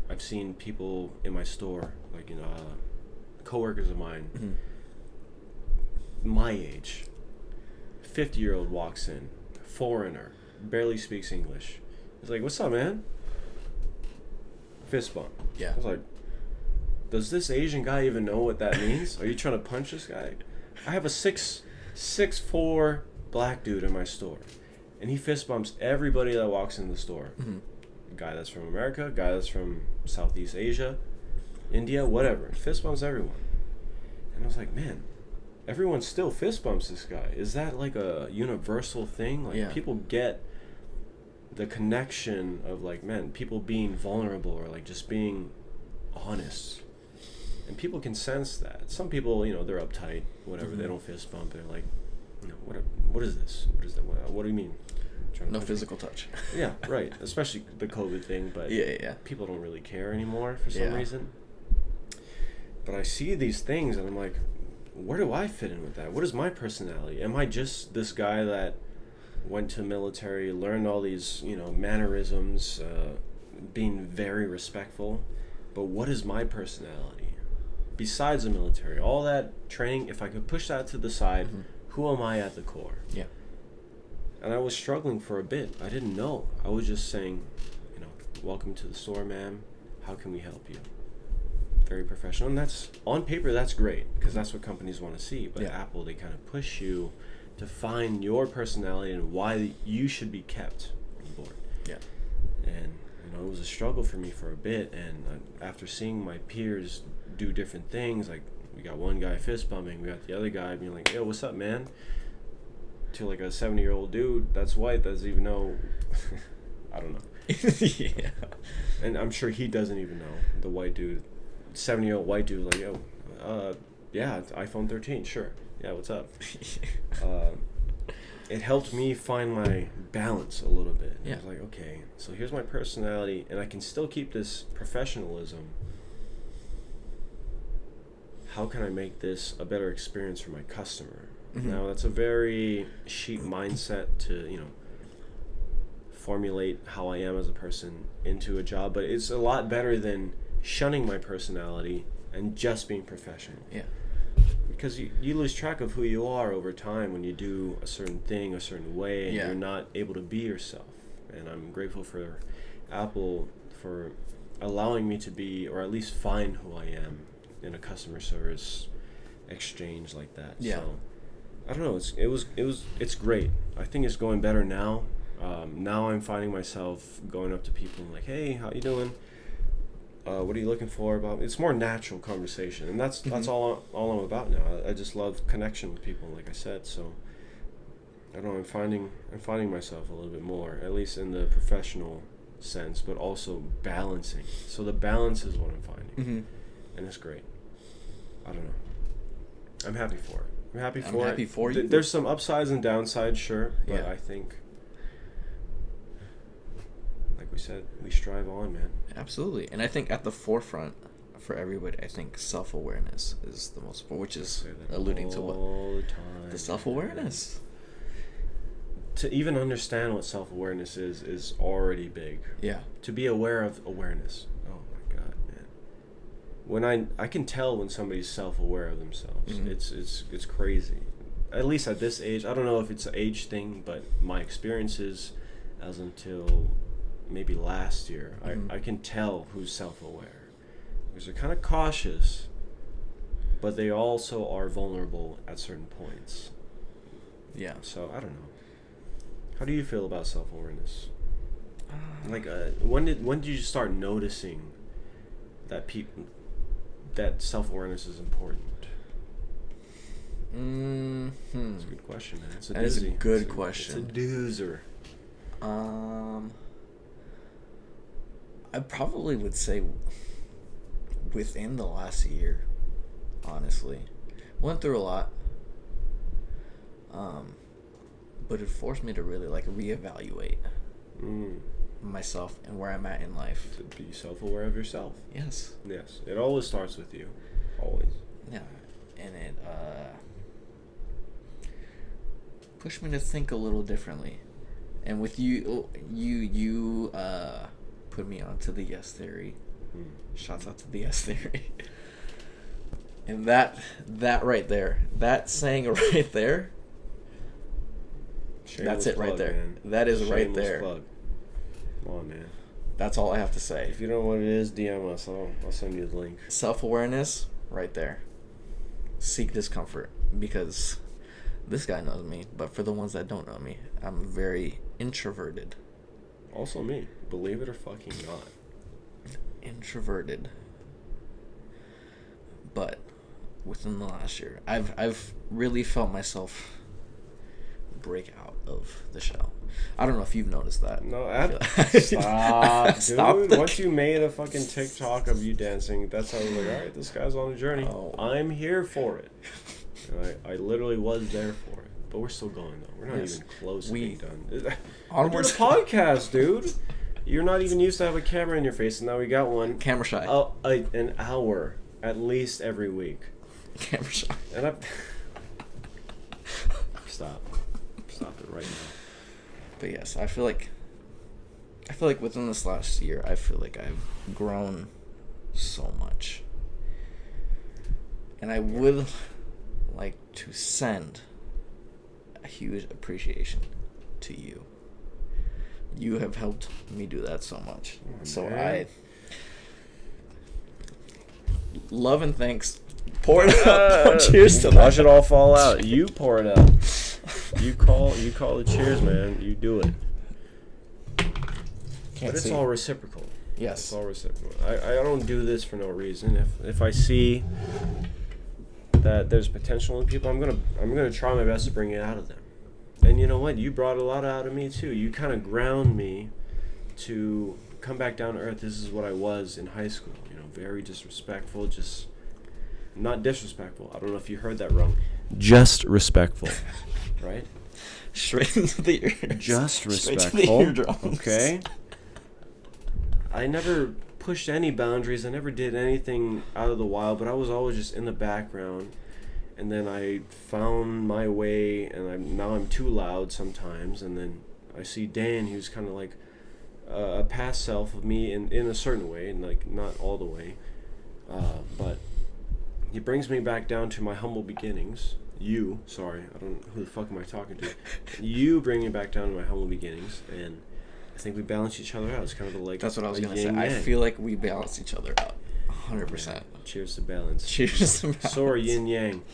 Speaker 2: I've seen people in my store, like, you know, coworkers of mine, my age, 50-year-old walks in, foreigner, barely speaks English. He's like, "What's up, man?" Fist bump.
Speaker 1: Yeah.
Speaker 2: I was like, does this Asian guy even know what that means? Are you trying to punch this guy? I have a 6'4" black dude in my store, and he fist bumps everybody that walks in the store. A guy that's from America, a guy that's from Southeast Asia, India, whatever. Fist bumps everyone. And I was like, man, everyone still fist bumps this guy. Is that like a universal thing? Like, people get the connection of, like, man, people being vulnerable, or like just being honest. And people can sense that. Some people, you know, they're uptight, whatever. They don't fist bump. They're like, you know, what is this? What is that? What do you mean?
Speaker 1: No physical touch.
Speaker 2: Yeah, right. Especially the COVID thing, but people don't really care anymore for some reason. But I see these things, and I'm like, where do I fit in with that? What is my personality? Am I just this guy that went to military, learned all these, you know, mannerisms, being very respectful? But what is my personality? Besides the military, all that training, if I could push that to the side, who am I at the core? Yeah. And I was struggling for a bit. I didn't know. I was just saying, you know, welcome to the store, ma'am. How can we help you? Very professional. And that's, on paper, that's great, because that's what companies want to see. But Apple, they kind of push you to find your personality and why you should be kept on board. Yeah. And, you know, it was a struggle for me for a bit. And after seeing my peers do different things, like, we got one guy fist bumping, we got the other guy being like, "Yo, what's up, man?" To like a 70-year-old dude that's white, doesn't even know. I don't know. And I'm sure he doesn't even know. The white dude, 70-year-old white dude, like, "Yo, yeah, it's iPhone 13, sure. Yeah, what's up?" It helped me find my balance a little bit. I was like, okay, so here's my personality, and I can still keep this professionalism. How can I make this a better experience for my customer? Now, that's a very sheep mindset to, you know, formulate how I am as a person into a job, but it's a lot better than shunning my personality and just being professional. Yeah. Because you lose track of who you are over time when you do a certain thing a certain way, and you're not able to be yourself. And I'm grateful for Apple for allowing me to be, or at least find who I am in a customer service exchange like that. Yeah. So, I don't know. It's great. I think it's going better now. Now I'm finding myself going up to people and like, "Hey, how you doing? What are you looking for?" It's more natural conversation, and that's all I'm about now. I just love connection with people, like I said. So I don't know. I'm finding myself a little bit more, at least in the professional sense, but also balancing. So the balance is what I'm finding, and it's great. I don't know. I'm happy for it. I'm happy for you. There's some upsides and downsides, sure, but I think, like we said, we strive on, man.
Speaker 1: Absolutely. And I think at the forefront for everybody, I think self-awareness is the most important, which is alluding to what? The self-awareness.
Speaker 2: To even understand what self-awareness is already big. Yeah. To be aware of awareness. Oh my God, man. When I can tell when somebody's self-aware of themselves. It's crazy. At least at this age, I don't know if it's an age thing, but my experiences as until maybe last year, I can tell who's self-aware. Because they're kind of cautious, but they also are vulnerable at certain points.
Speaker 1: Yeah.
Speaker 2: So I don't know. How do you feel about self-awareness? Like, when did you start noticing that that self-awareness is important? That's a good question, man. It's a
Speaker 1: that
Speaker 2: doozy.
Speaker 1: is a good question.
Speaker 2: It's a doozer.
Speaker 1: I probably would say within the last year, honestly. Went through a lot. But it forced me to really like reevaluate myself and where I'm at in life.
Speaker 2: To be self-aware of yourself.
Speaker 1: Yes.
Speaker 2: Yes. It always starts with you. Always.
Speaker 1: Yeah. And it pushed me to think a little differently. And with you put me onto the yes theory. Shouts out to the yes theory. And that right there, that saying right there,
Speaker 2: Shameless
Speaker 1: that's it
Speaker 2: plug,
Speaker 1: right there.
Speaker 2: Man.
Speaker 1: That is
Speaker 2: Shameless
Speaker 1: right there.
Speaker 2: Plug. Come on, man.
Speaker 1: That's all I have to say.
Speaker 2: If you don't know what it is, DM us. I'll send you the link.
Speaker 1: Self-awareness, right there. Seek discomfort, because this guy knows me, but for the ones that don't know me, I'm very introverted.
Speaker 2: Also me. Believe it or fucking not.
Speaker 1: Introverted. But within the last year, I've really felt myself break out of the shell. I don't know if you've noticed that.
Speaker 2: No, stop, dude.
Speaker 1: Stop.
Speaker 2: Once you made a fucking TikTok of you dancing, that's how I was like, all right, this guy's on a journey.
Speaker 1: Oh.
Speaker 2: I'm here for it. And I literally was there for it. But we're still going, though. We're not even close to being done. We're doing a podcast, dude. You're not even used to have a camera in your face, and now we got one.
Speaker 1: Camera shy.
Speaker 2: An hour, at least every week.
Speaker 1: Camera shy.
Speaker 2: And Stop it right now.
Speaker 1: But yes, I feel like within this last year, I feel like I've grown so much. And I would like to send a huge appreciation to you. You have helped me do that so much. So
Speaker 2: man.
Speaker 1: love and thanks. Pour it out. Cheers to that.
Speaker 2: Watch it all fall out. You pour it out. You call the cheers, man. You do it. But it's all reciprocal.
Speaker 1: Yes.
Speaker 2: It's all reciprocal. I don't do this for no reason. If I see that there's potential in people, I'm gonna try my best to bring it out of them. And you know what? You brought a lot out of me too. You kind of ground me to come back down to earth. This is what I was in high school. You know, very disrespectful. Just not disrespectful. I don't know if you heard that wrong. Just respectful, right?
Speaker 1: Straight into the ear.
Speaker 2: Just respectful.
Speaker 1: Straight to the eardrums.
Speaker 2: Okay. I never pushed any boundaries. I never did anything out of the wild, but I was always just in the background. And then I found my way, and now I'm too loud sometimes. And then I see Dan, who's kind of like a past self of me in a certain way, and like not all the way, but he brings me back down to my humble beginnings. I don't know who the fuck am I talking to. You bring me back down to my humble beginnings, and I think we balance each other out. It's kind of like
Speaker 1: that's what I was gonna say.
Speaker 2: Yang.
Speaker 1: I feel like we balance each other out, 100%.
Speaker 2: Cheers to balance.
Speaker 1: Cheers to balance.
Speaker 2: So are yin yang.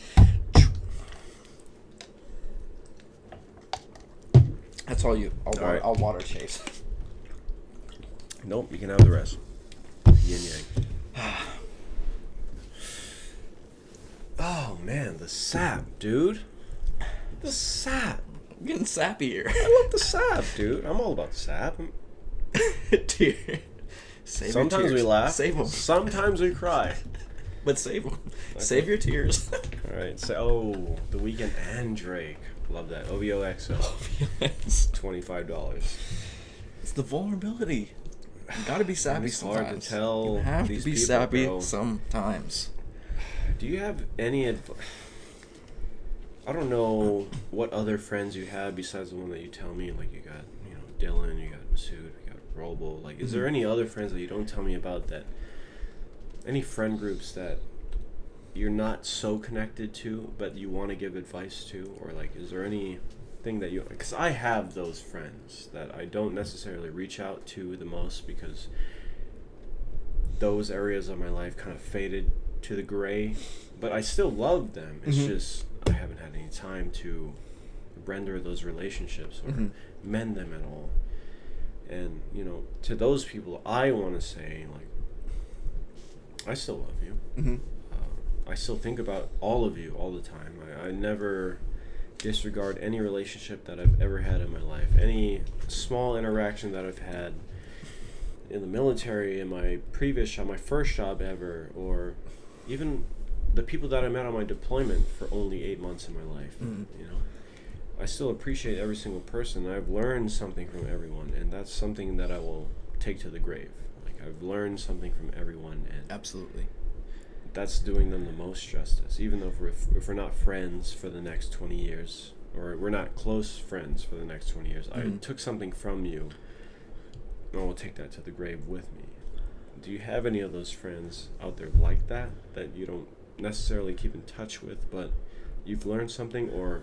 Speaker 1: That's all you.
Speaker 2: right.
Speaker 1: I'll water chase.
Speaker 2: Nope, you can have the rest. Yin yang. Oh man, the sap, dude. The sap.
Speaker 1: I'm getting sappy here.
Speaker 2: I love the sap, dude. I'm all about the sap.
Speaker 1: Tear. Save
Speaker 2: Sometimes
Speaker 1: your tears.
Speaker 2: we laugh.
Speaker 1: Save them.
Speaker 2: Sometimes we cry.
Speaker 1: But save them.
Speaker 2: Okay.
Speaker 1: Save your tears.
Speaker 2: All right. So, The Weeknd and Drake. Love that. OVOXO.
Speaker 1: Yes.
Speaker 2: $25.
Speaker 1: It's the vulnerability. You gotta be sappy
Speaker 2: It's
Speaker 1: sometimes.
Speaker 2: hard to tell
Speaker 1: You have
Speaker 2: these
Speaker 1: to be
Speaker 2: people,
Speaker 1: sappy
Speaker 2: bro.
Speaker 1: sometimes.
Speaker 2: Do you have any advice? I don't know what other friends you have besides the one that you tell me. Like, you got, Dylan, you got Masood, you got Robo. Like, is there any other friends that you don't tell me about that? Any friend groups that you're not so connected to, but you want to give advice to? Or, like, is there anything that you... Because I have those friends that I don't necessarily reach out to the most because those areas of my life kind of faded to the gray, but I still love them. It's just I haven't had any time to render those relationships or mend them at all. And, you know, to those people, I want to say, like, I still love you. I still think about all of you all the time. I never disregard any relationship that I've ever had in my life. Any small interaction that I've had in the military, in my previous job, my first job ever, or even the people that I met on my deployment for only 8 months in my life. You know, I still appreciate every single person. I've learned something from everyone, and that's something that I will take to the grave. Like, I've learned something from everyone, and
Speaker 1: absolutely,
Speaker 2: that's doing them the most justice. Even though if we're not friends for the next 20 years, or we're not close friends for the next 20 years, I took something from you, and I will take that to the grave with me. Do you have any of those friends out there like that you don't necessarily keep in touch with, but you've learned something or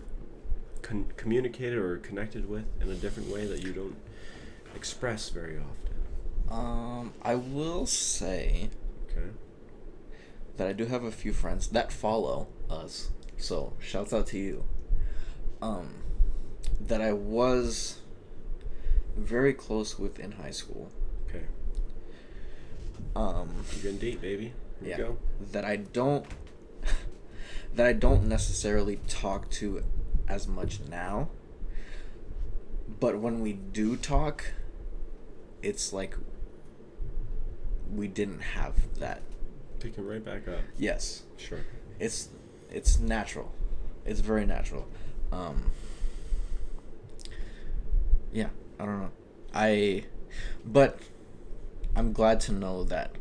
Speaker 2: communicated or connected with in a different way that you don't express very often?
Speaker 1: I will say that I do have a few friends that follow us, so shouts out to you. That I was very close with in high school.
Speaker 2: Okay. You're getting deep, baby. Here we go.
Speaker 1: That I don't necessarily talk to as much now. But when we do talk, it's like we didn't have that.
Speaker 2: Picking right back up.
Speaker 1: Yes.
Speaker 2: Sure.
Speaker 1: It's natural. It's very natural. Yeah, I don't know. But I'm glad to know that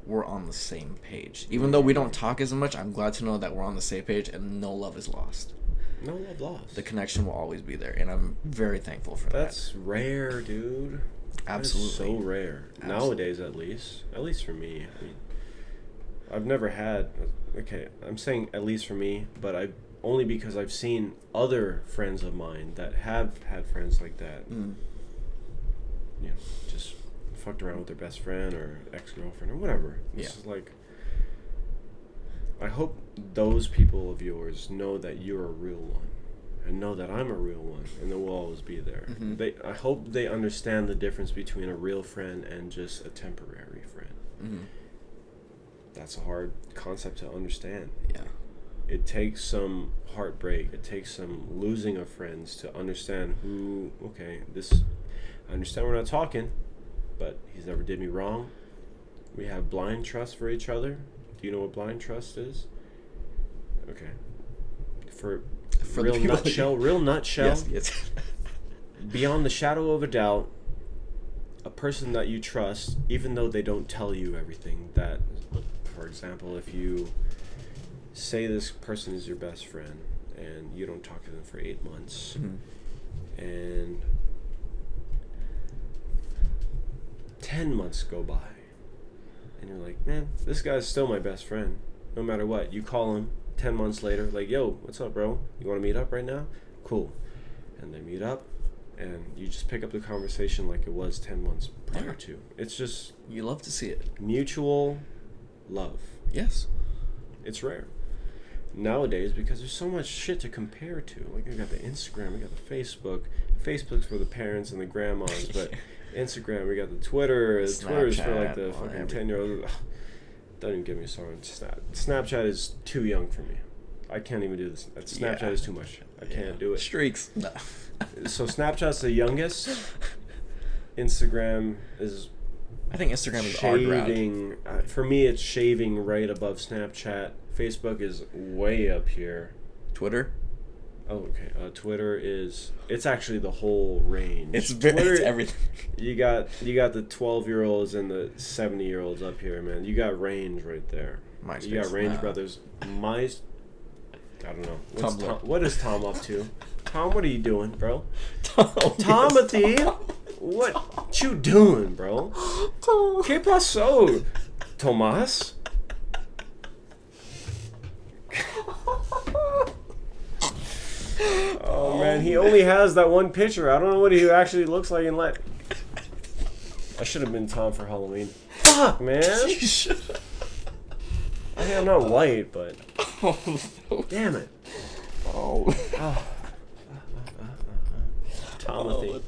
Speaker 1: we're on the same page. Even though we don't talk as much, I'm glad to know that we're on the same page and no love is lost.
Speaker 2: No love lost.
Speaker 1: The connection will always be there, and I'm very thankful for that.
Speaker 2: That's rare, dude.
Speaker 1: Absolutely.
Speaker 2: That is so rare. Nowadays, at least for me. I mean, I've never had. Okay, I'm saying at least for me, but only because I've seen other friends of mine that have had friends like that. You know, just fucked around with their best friend or ex-girlfriend or whatever. This is like, I hope those people of yours know that you're a real one, and know that I'm a real one, and that we'll always be there. I hope they understand the difference between a real friend and just a temporary friend. That's a hard concept to understand.
Speaker 1: Yeah.
Speaker 2: It takes some heartbreak. It takes some losing of friends to understand I understand we're not talking, but he's never did me wrong. We have blind trust for each other. Do you know what blind trust is? Okay. For real nutshell. Yes. Beyond the shadow of a doubt, a person that you trust, even though they don't tell you everything, that, for example, if you say this person is your best friend and you don't talk to them for 8 months, and 10 months go by, and you're like, man, this guy's still my best friend, no matter what. You call him 10 months later, like, yo, what's up, bro? You want to meet up right now? Cool. And they meet up, and you just pick up the conversation like it was 10 months prior to. It's just...
Speaker 1: You love to see it.
Speaker 2: Mutual love.
Speaker 1: Yes.
Speaker 2: It's rare. Nowadays, because there's so much shit to compare to. Like, we got the Instagram, we got the Facebook. Facebook's for the parents and the grandmas, but Instagram, we got the Twitter. Twitter's for, like, the fucking 10-year-old. Don't even get me started on Snapchat is too young for me. I can't even do this. Snapchat is too much. I can't do it.
Speaker 1: Streaks. No.
Speaker 2: So Snapchat's the youngest. Instagram is...
Speaker 1: I think Instagram is
Speaker 2: shaving. For me, it's shaving right above Snapchat. Facebook is way up here.
Speaker 1: Twitter?
Speaker 2: Oh, okay. Twitter is... It's actually the whole range.
Speaker 1: It's everything.
Speaker 2: You got the 12-year-olds and the 70-year-olds up here, man. You got range right there.
Speaker 1: MySpace.
Speaker 2: You got Range Brothers. I don't know. What is Tom up to? Tom, what are you doing, bro? Tomothy! What you doing, bro? ¿Qué pasó, Tomás? Oh man, he only has that one picture. I don't know what he actually looks like in life. I should have been Tom for Halloween. Fuck, man. I mean, I'm not white, but
Speaker 1: Oh,
Speaker 2: damn it.
Speaker 1: oh.
Speaker 2: Tomothy.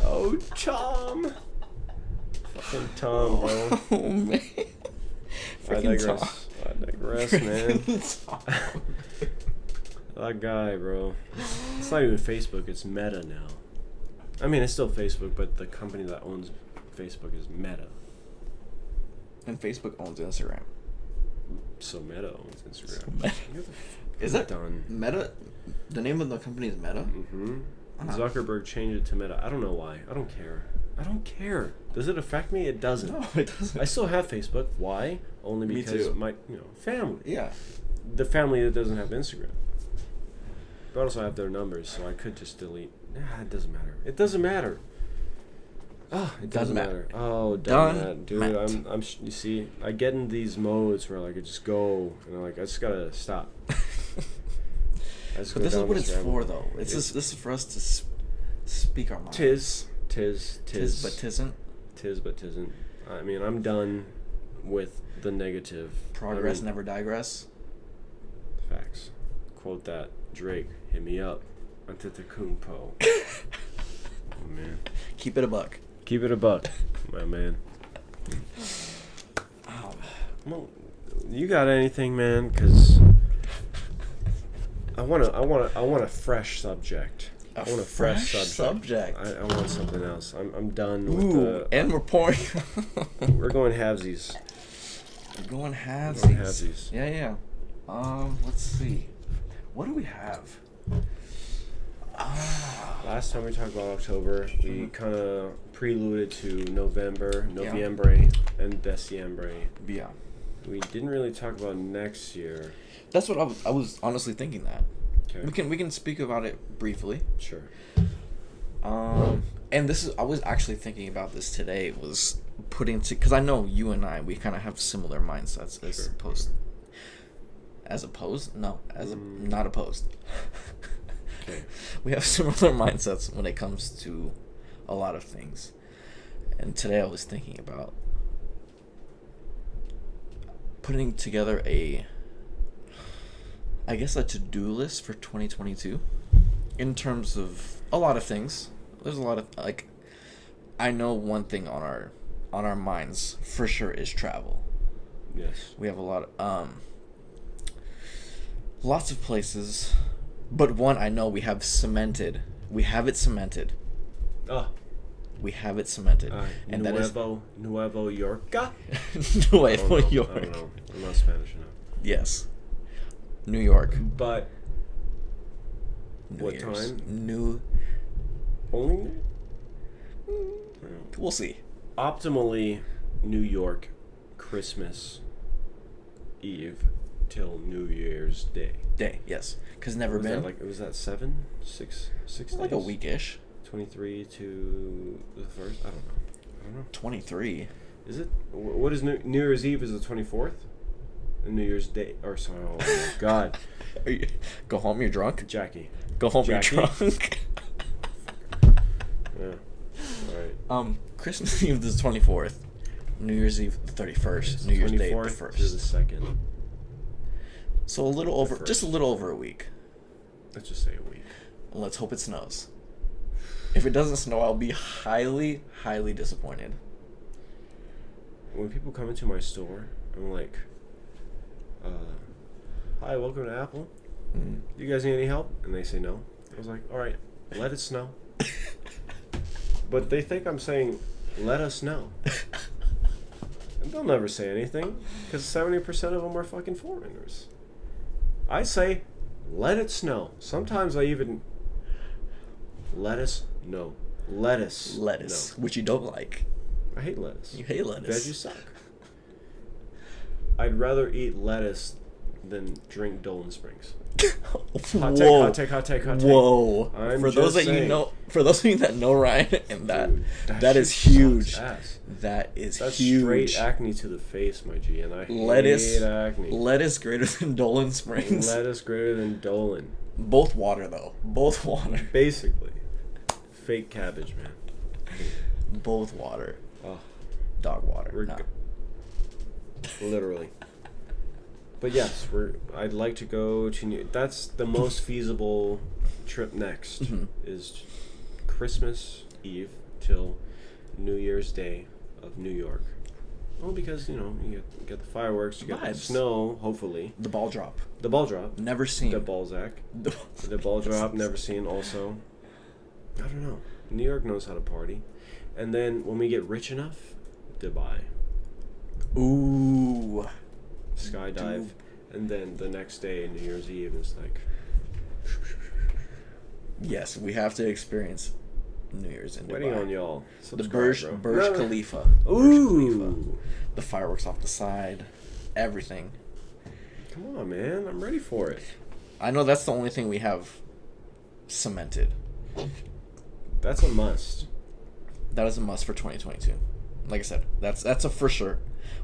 Speaker 2: Oh, Tom. Fucking Tom, bro.
Speaker 1: Oh, man.
Speaker 2: I digress, man.
Speaker 1: Tom.
Speaker 2: That guy, bro. It's not even Facebook, it's Meta now. I mean, it's still Facebook, but the company that owns Facebook is Meta.
Speaker 1: And Facebook owns Instagram.
Speaker 2: So Meta owns Instagram.
Speaker 1: So Meta. Is that
Speaker 2: done?
Speaker 1: Meta? The name of the company is Meta?
Speaker 2: Mm-hmm. Zuckerberg changed it to Meta. I don't know why. I don't care. Does it affect me? It doesn't.
Speaker 1: No, it doesn't.
Speaker 2: I still have Facebook. Why? Only
Speaker 1: Me
Speaker 2: because
Speaker 1: too.
Speaker 2: my family.
Speaker 1: Yeah.
Speaker 2: The family that doesn't have Instagram. But also I have their numbers, so I could just delete. Nah, it doesn't matter. It doesn't matter. Oh, it doesn't matter. Oh, done, dude. I'm. You see, I get in these modes where like I just go and I'm like I just gotta stop.
Speaker 1: But this is what it's for, though. This is for us to speak our mind.
Speaker 2: Tis,
Speaker 1: but tisn't.
Speaker 2: Tis, but tisn't. I mean, I'm done with the negative.
Speaker 1: Progress never digress.
Speaker 2: Facts. Quote that. Drake, hit me up. Antetokounmpo. Oh, man.
Speaker 1: Keep it a buck.
Speaker 2: Keep it a buck, my man.
Speaker 1: Oh.
Speaker 2: Well, you got anything, man? Because I want a fresh subject. I want a fresh subject. I want something else. I'm done with the...
Speaker 1: And we're pouring.
Speaker 2: We're going halvesies.
Speaker 1: We're going halvesies. Yeah. Let's see. What do we have?
Speaker 2: Last time we talked about October, we kind of preluded to November, Noviembre, and Diciembre.
Speaker 1: Yeah.
Speaker 2: We didn't really talk about next year.
Speaker 1: That's what I was honestly thinking that.
Speaker 2: Okay.
Speaker 1: We can speak about it briefly.
Speaker 2: Sure.
Speaker 1: And I was actually thinking about this today, was putting because I know you and I, we kind of have similar mindsets not opposed.
Speaker 2: Okay.
Speaker 1: We have similar mindsets when it comes to a lot of things. And today I was thinking about putting together a to-do list for 2022 in terms of a lot of things. There's a lot of I know one thing on our minds for sure is travel.
Speaker 2: Yes.
Speaker 1: We have a lot of lots of places, but one I know we have cemented. We have it cemented.
Speaker 2: Oh.
Speaker 1: We have it cemented. And
Speaker 2: Nuevo York.
Speaker 1: Nuevo York.
Speaker 2: I don't know. I'm not Spanish enough.
Speaker 1: Yes. New York.
Speaker 2: But
Speaker 1: New Year's.
Speaker 2: Time? Only?
Speaker 1: We'll see.
Speaker 2: Optimally, New York, Christmas Eve till New Year's Day.
Speaker 1: Yes. Because never been.
Speaker 2: Was that 6 days?
Speaker 1: Like a weekish.
Speaker 2: 23 to the 1st? I don't know.
Speaker 1: 23.
Speaker 2: Is it? What is New Year's Eve? Is the 24th? And New Year's Day? Or sorry, oh my God.
Speaker 1: Go home, you're drunk?
Speaker 2: Jackie.
Speaker 1: Go home,
Speaker 2: Jackie?
Speaker 1: you're drunk?
Speaker 2: Yeah. All right.
Speaker 1: Christmas Eve is the 24th. New Year's Eve the 31st. New Year's Day the 1st.
Speaker 2: To the 2nd.
Speaker 1: So a little over a week.
Speaker 2: Let's just say a week.
Speaker 1: Let's hope it snows. If it doesn't snow, I'll be highly, highly disappointed.
Speaker 2: When people come into my store, I'm like, hi, welcome to Apple. Do you guys need any help? And they say no. I was like, all right, let it snow. But they think I'm saying, let us know. And they'll never say anything, because 70% of them are fucking foreigners. I say, let it snow. Sometimes I even, let us know. Lettuce. No.
Speaker 1: Which you don't like.
Speaker 2: I hate lettuce.
Speaker 1: You hate lettuce.
Speaker 2: Veggies suck. I'd rather eat lettuce than drink Dolan Springs. Hot take.
Speaker 1: Whoa.
Speaker 2: For those of
Speaker 1: you that know Ryan, and that is huge. That's huge.
Speaker 2: Straight acne to the face, my G, and I
Speaker 1: hate
Speaker 2: acne.
Speaker 1: Lettuce greater than Dolan Springs.
Speaker 2: Lettuce greater than Dolan.
Speaker 1: Both water, though. Both water.
Speaker 2: Basically. Fake cabbage, man.
Speaker 1: Both water.
Speaker 2: Oh.
Speaker 1: Dog water.
Speaker 2: Literally. But yes, I'd like to go to that's the most feasible trip next is Christmas Eve till New Year's Day of New York. Well, because, you get the fireworks, you get the snow, hopefully.
Speaker 1: The ball drop.
Speaker 2: Never
Speaker 1: seen.
Speaker 2: The Balzac. The ball drop, never seen also. I don't know. New York knows how to party. And then when we get rich enough, Dubai.
Speaker 1: Ooh.
Speaker 2: Skydive. And then the next day, New Year's Eve, is like...
Speaker 1: Yes, we have to experience New Year's in Dubai.
Speaker 2: Waiting on y'all.
Speaker 1: Subscribe, the Burj Khalifa.
Speaker 2: Ooh.
Speaker 1: Burj Khalifa. The fireworks off the side. Everything.
Speaker 2: Come on, man. I'm ready for it.
Speaker 1: I know that's the only thing we have cemented.
Speaker 2: That's a must.
Speaker 1: That is a must for 2022. Like I said, that's a for sure.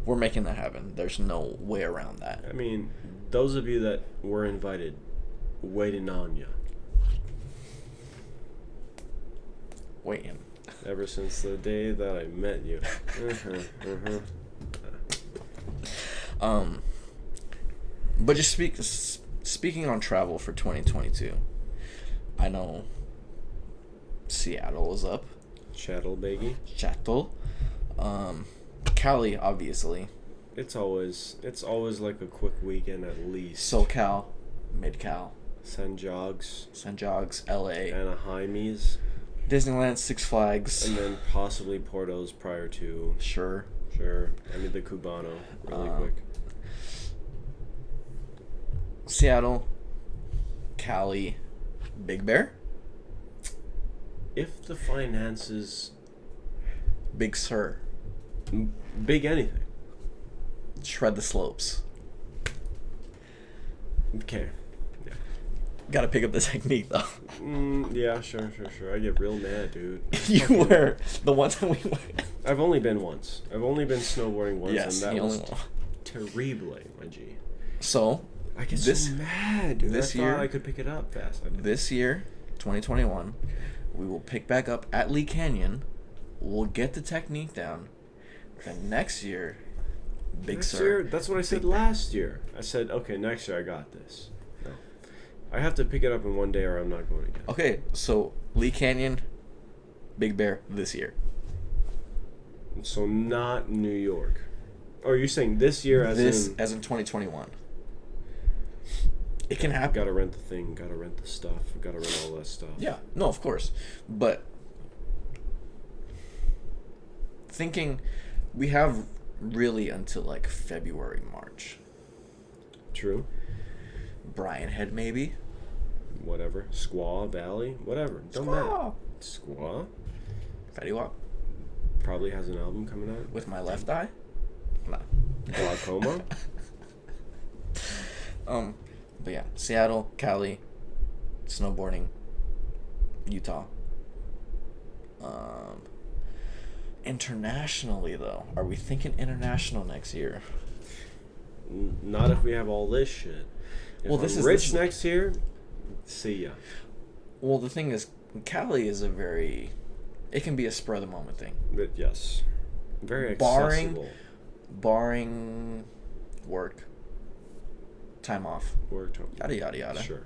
Speaker 1: We're making that happen. There's no way around that.
Speaker 2: I mean, those of you that were invited, waiting on you.
Speaker 1: Waiting.
Speaker 2: Ever since the day that I met you.
Speaker 1: But just speaking on travel for 2022, I know Seattle is up.
Speaker 2: Chattel, baby.
Speaker 1: Chattel. Cali, obviously.
Speaker 2: It's always like a quick weekend at least.
Speaker 1: SoCal, Mid-Cal.
Speaker 2: San Jogs,
Speaker 1: LA.
Speaker 2: Anaheimies.
Speaker 1: Disneyland, Six Flags.
Speaker 2: And then possibly Portos prior to.
Speaker 1: Sure.
Speaker 2: I need the Cubano really quick.
Speaker 1: Seattle, Cali, Big Bear.
Speaker 2: If the finances...
Speaker 1: Big Sur.
Speaker 2: Big anything.
Speaker 1: Shred the slopes.
Speaker 2: Okay. Yeah.
Speaker 1: Gotta pick up the technique, though.
Speaker 2: Yeah, sure. I get real mad, dude.
Speaker 1: You were the one time we went.
Speaker 2: I've only been once. I've only been snowboarding once,
Speaker 1: yes,
Speaker 2: and that was terrible, my G.
Speaker 1: So,
Speaker 2: I get so mad, dude.
Speaker 1: This
Speaker 2: I
Speaker 1: year,
Speaker 2: thought I could pick it up fast.
Speaker 1: This year, 2021, we will pick back up at Lee Canyon. We'll get the technique down. Then next year, Big Sur.
Speaker 2: That's what I said last year. I said, okay, next year I got this. No. I have to pick it up in one day or I'm not going again.
Speaker 1: Okay, so Lee Canyon, Big Bear this year.
Speaker 2: So not New York. Oh, you're saying this year as in
Speaker 1: 2021. It can happen.
Speaker 2: Gotta rent the thing, gotta rent the stuff, gotta rent all that stuff.
Speaker 1: Yeah, no, of course. But thinking we have really until like February, March.
Speaker 2: True.
Speaker 1: Brian Head, maybe.
Speaker 2: Whatever. Squaw Valley, whatever. Don't matter. Squaw.
Speaker 1: Fatty Walk.
Speaker 2: Probably has an album coming out.
Speaker 1: With My Left Eye? Nah.
Speaker 2: Glaucoma.
Speaker 1: But yeah, Seattle, Cali, snowboarding, Utah. Internationally, though, are we thinking international next year?
Speaker 2: Not if we have all this shit. If I'm rich next year, see ya.
Speaker 1: Well, the thing is, Cali is it can be a spur of the moment thing.
Speaker 2: But yes. Very accessible.
Speaker 1: Barring work, time off, yada yada yada.
Speaker 2: Sure.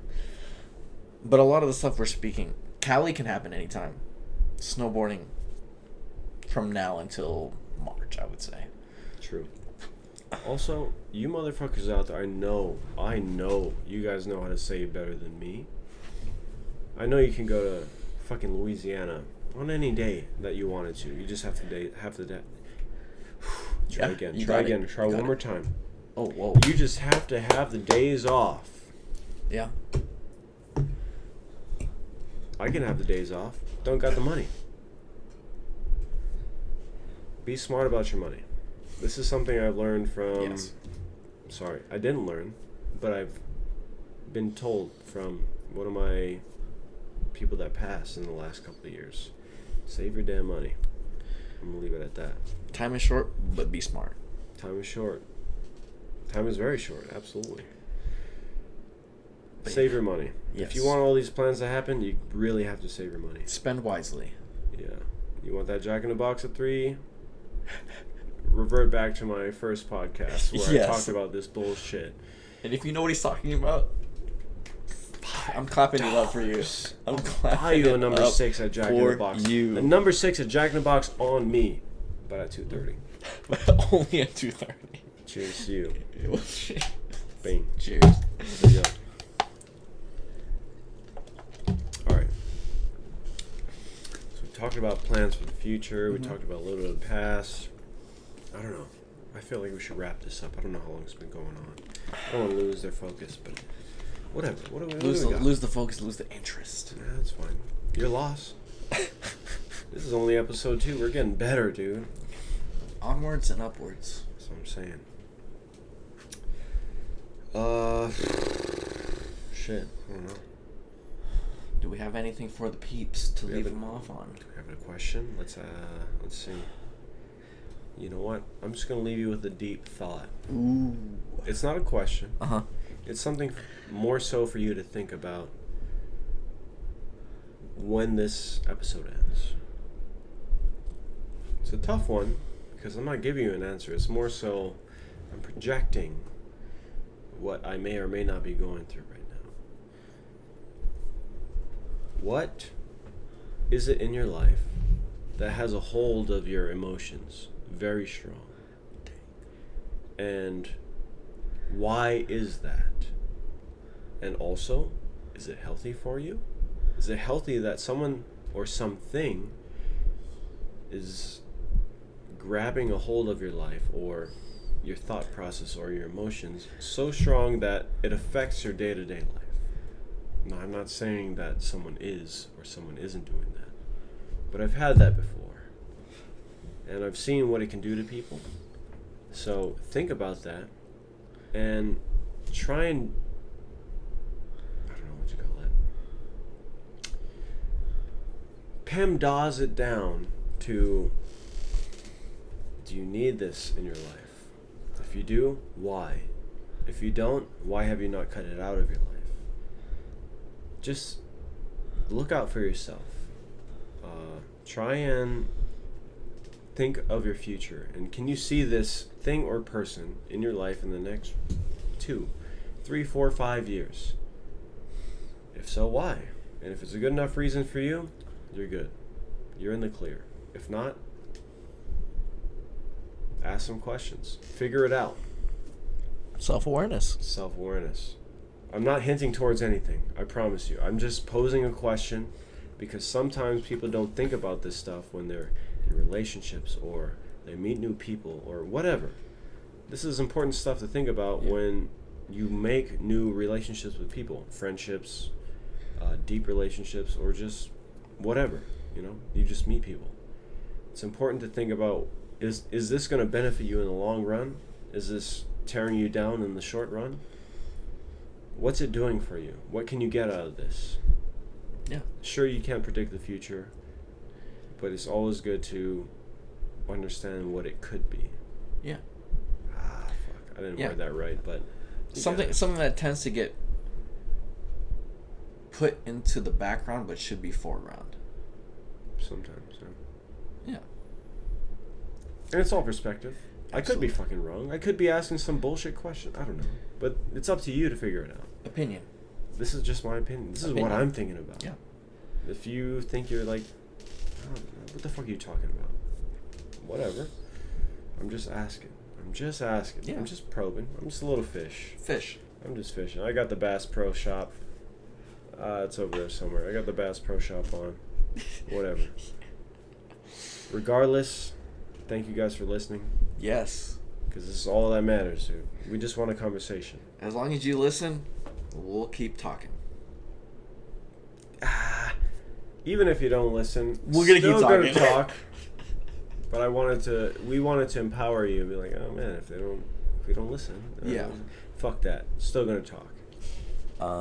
Speaker 1: But a lot of the stuff we're speaking, Cali can happen anytime. Snowboarding from now until March, I would say.
Speaker 2: True. Also, you motherfuckers out there, I know you guys know how to save better than me. I know you can go to fucking Louisiana on any day that you wanted to. You just have to Try again. Try one more time.
Speaker 1: Oh, whoa.
Speaker 2: You just have to have the days off.
Speaker 1: Yeah.
Speaker 2: I can have the days off. Don't got the money. Be smart about your money. This is something I've learned from...
Speaker 1: Yes.
Speaker 2: Sorry, I didn't learn, but I've been told from one of my people that passed in the last couple of years. Save your damn money. I'm going to leave it at that.
Speaker 1: Time is short, but be smart.
Speaker 2: Time is short. Time is very short, absolutely.
Speaker 1: But
Speaker 2: save your money.
Speaker 1: Yes.
Speaker 2: If you want all these plans to happen, you really have to save your money.
Speaker 1: Spend wisely.
Speaker 2: Yeah. You want that Jack in the Box at 3? revert back to my first podcast where I talked about this bullshit.
Speaker 1: And if you know what he's talking about, I'm clapping it up for you. I'm clapping
Speaker 2: Buy you a number 6 at Jack in the Box.
Speaker 1: You.
Speaker 2: A number 6 at Jack in the Box on me, but at 2:30.
Speaker 1: But only at 2:30.
Speaker 2: Cheers to you.
Speaker 1: Cheers.
Speaker 2: Bing.
Speaker 1: Cheers.
Speaker 2: There you go. All right. So we talked about plans for the future. We talked about a little bit of the past. I don't know. I feel like we should wrap this up. I don't know how long it's been going on. I don't want to lose their focus, but whatever. What do we got?
Speaker 1: Lose the focus, lose the interest.
Speaker 2: Yeah, that's fine. Your loss. This is only episode 2. We're getting better, dude.
Speaker 1: Onwards and upwards.
Speaker 2: That's what I'm saying. Shit. I don't know.
Speaker 1: Do we have anything for the peeps to leave them off on?
Speaker 2: Do we have a question? Let's see. You know what? I'm just gonna leave you with a deep thought.
Speaker 1: Ooh.
Speaker 2: It's not a question.
Speaker 1: Uh-huh.
Speaker 2: It's something more so for you to think about when this episode ends. It's a tough one because I'm not giving you an answer. It's more so I'm projecting what I may or may not be going through right now. What is it in your life that has a hold of your emotions very strong? And why is that? And also, is it healthy for you? Is it healthy that someone or something is grabbing a hold of your life or your thought process or your emotions so strong that it affects your day-to-day life? Now, I'm not saying that someone is or someone isn't doing that, but I've had that before, and I've seen what it can do to people. So think about that and try and, I don't know what you call it, PEMDAS it down to, do you need this in your life? If you do, why? If you don't, why have you not cut it out of your life? Just look out for yourself. Try and think of your future. And can you see this thing or person in your life in the next 2, 3, 4, 5 years? If so, why? And if it's a good enough reason for you, you're good. You're in the clear. If not, ask some questions. Figure it out.
Speaker 1: Self-awareness.
Speaker 2: Self-awareness. I'm not hinting towards anything. I promise you. I'm just posing a question because sometimes people don't think about this stuff when they're in relationships or they meet new people or whatever. This is important stuff to think about when you make new relationships with people. Friendships, deep relationships, or just whatever. You know, you just meet people. It's important to think about, is this going to benefit you in the long run? Is this tearing you down in the short run? What's it doing for you? What can you get out of this?
Speaker 1: Yeah.
Speaker 2: Sure, you can't predict the future, but it's always good to understand what it could be.
Speaker 1: Yeah.
Speaker 2: Fuck. I didn't word that right, but
Speaker 1: something that tends to get put into the background but should be foreground.
Speaker 2: Sometimes,
Speaker 1: yeah.
Speaker 2: And it's all perspective.
Speaker 1: Absolutely.
Speaker 2: I could be fucking wrong. I could be asking some bullshit question. I don't know. But it's up to you to figure it out.
Speaker 1: Opinion.
Speaker 2: This is just my opinion. This is what I'm thinking about.
Speaker 1: Yeah.
Speaker 2: If you think you're like, I don't know, what the fuck are you talking about? Whatever. I'm just asking. Yeah. I'm just probing. I'm just a little fish. I'm just fishing. I got the Bass Pro Shop. It's over there somewhere. I got the Bass Pro Shop on. Whatever. Regardless, thank you guys for listening.
Speaker 1: Yes.
Speaker 2: Because this is all that matters, dude. We just want a conversation.
Speaker 1: As long as you listen, we'll keep talking.
Speaker 2: Even if you don't listen,
Speaker 1: we're gonna keep talking.
Speaker 2: Talk. But we wanted to empower you and be like, oh man, if we don't listen, fuck that. Still gonna talk.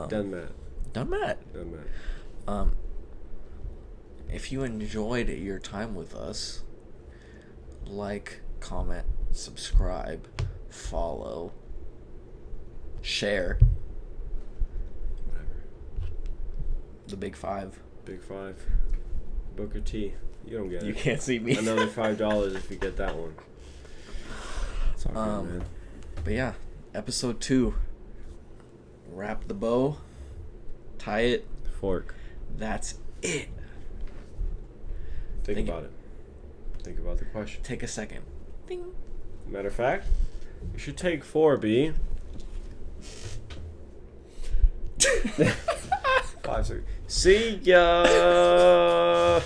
Speaker 2: Done Matt.
Speaker 1: If you enjoyed your time with us, like, comment, subscribe, follow, share.
Speaker 2: Whatever.
Speaker 1: The Big Five.
Speaker 2: Booker T. You don't get it.
Speaker 1: You can't see me.
Speaker 2: Another $5 if you get that one. all good, man.
Speaker 1: But yeah, episode 2. Wrap the bow, tie it,
Speaker 2: fork.
Speaker 1: That's it.
Speaker 2: Think about it. Think about the question.
Speaker 1: Take a second. Ding.
Speaker 2: Matter of fact, you should take 4, B. 5 seconds. See ya.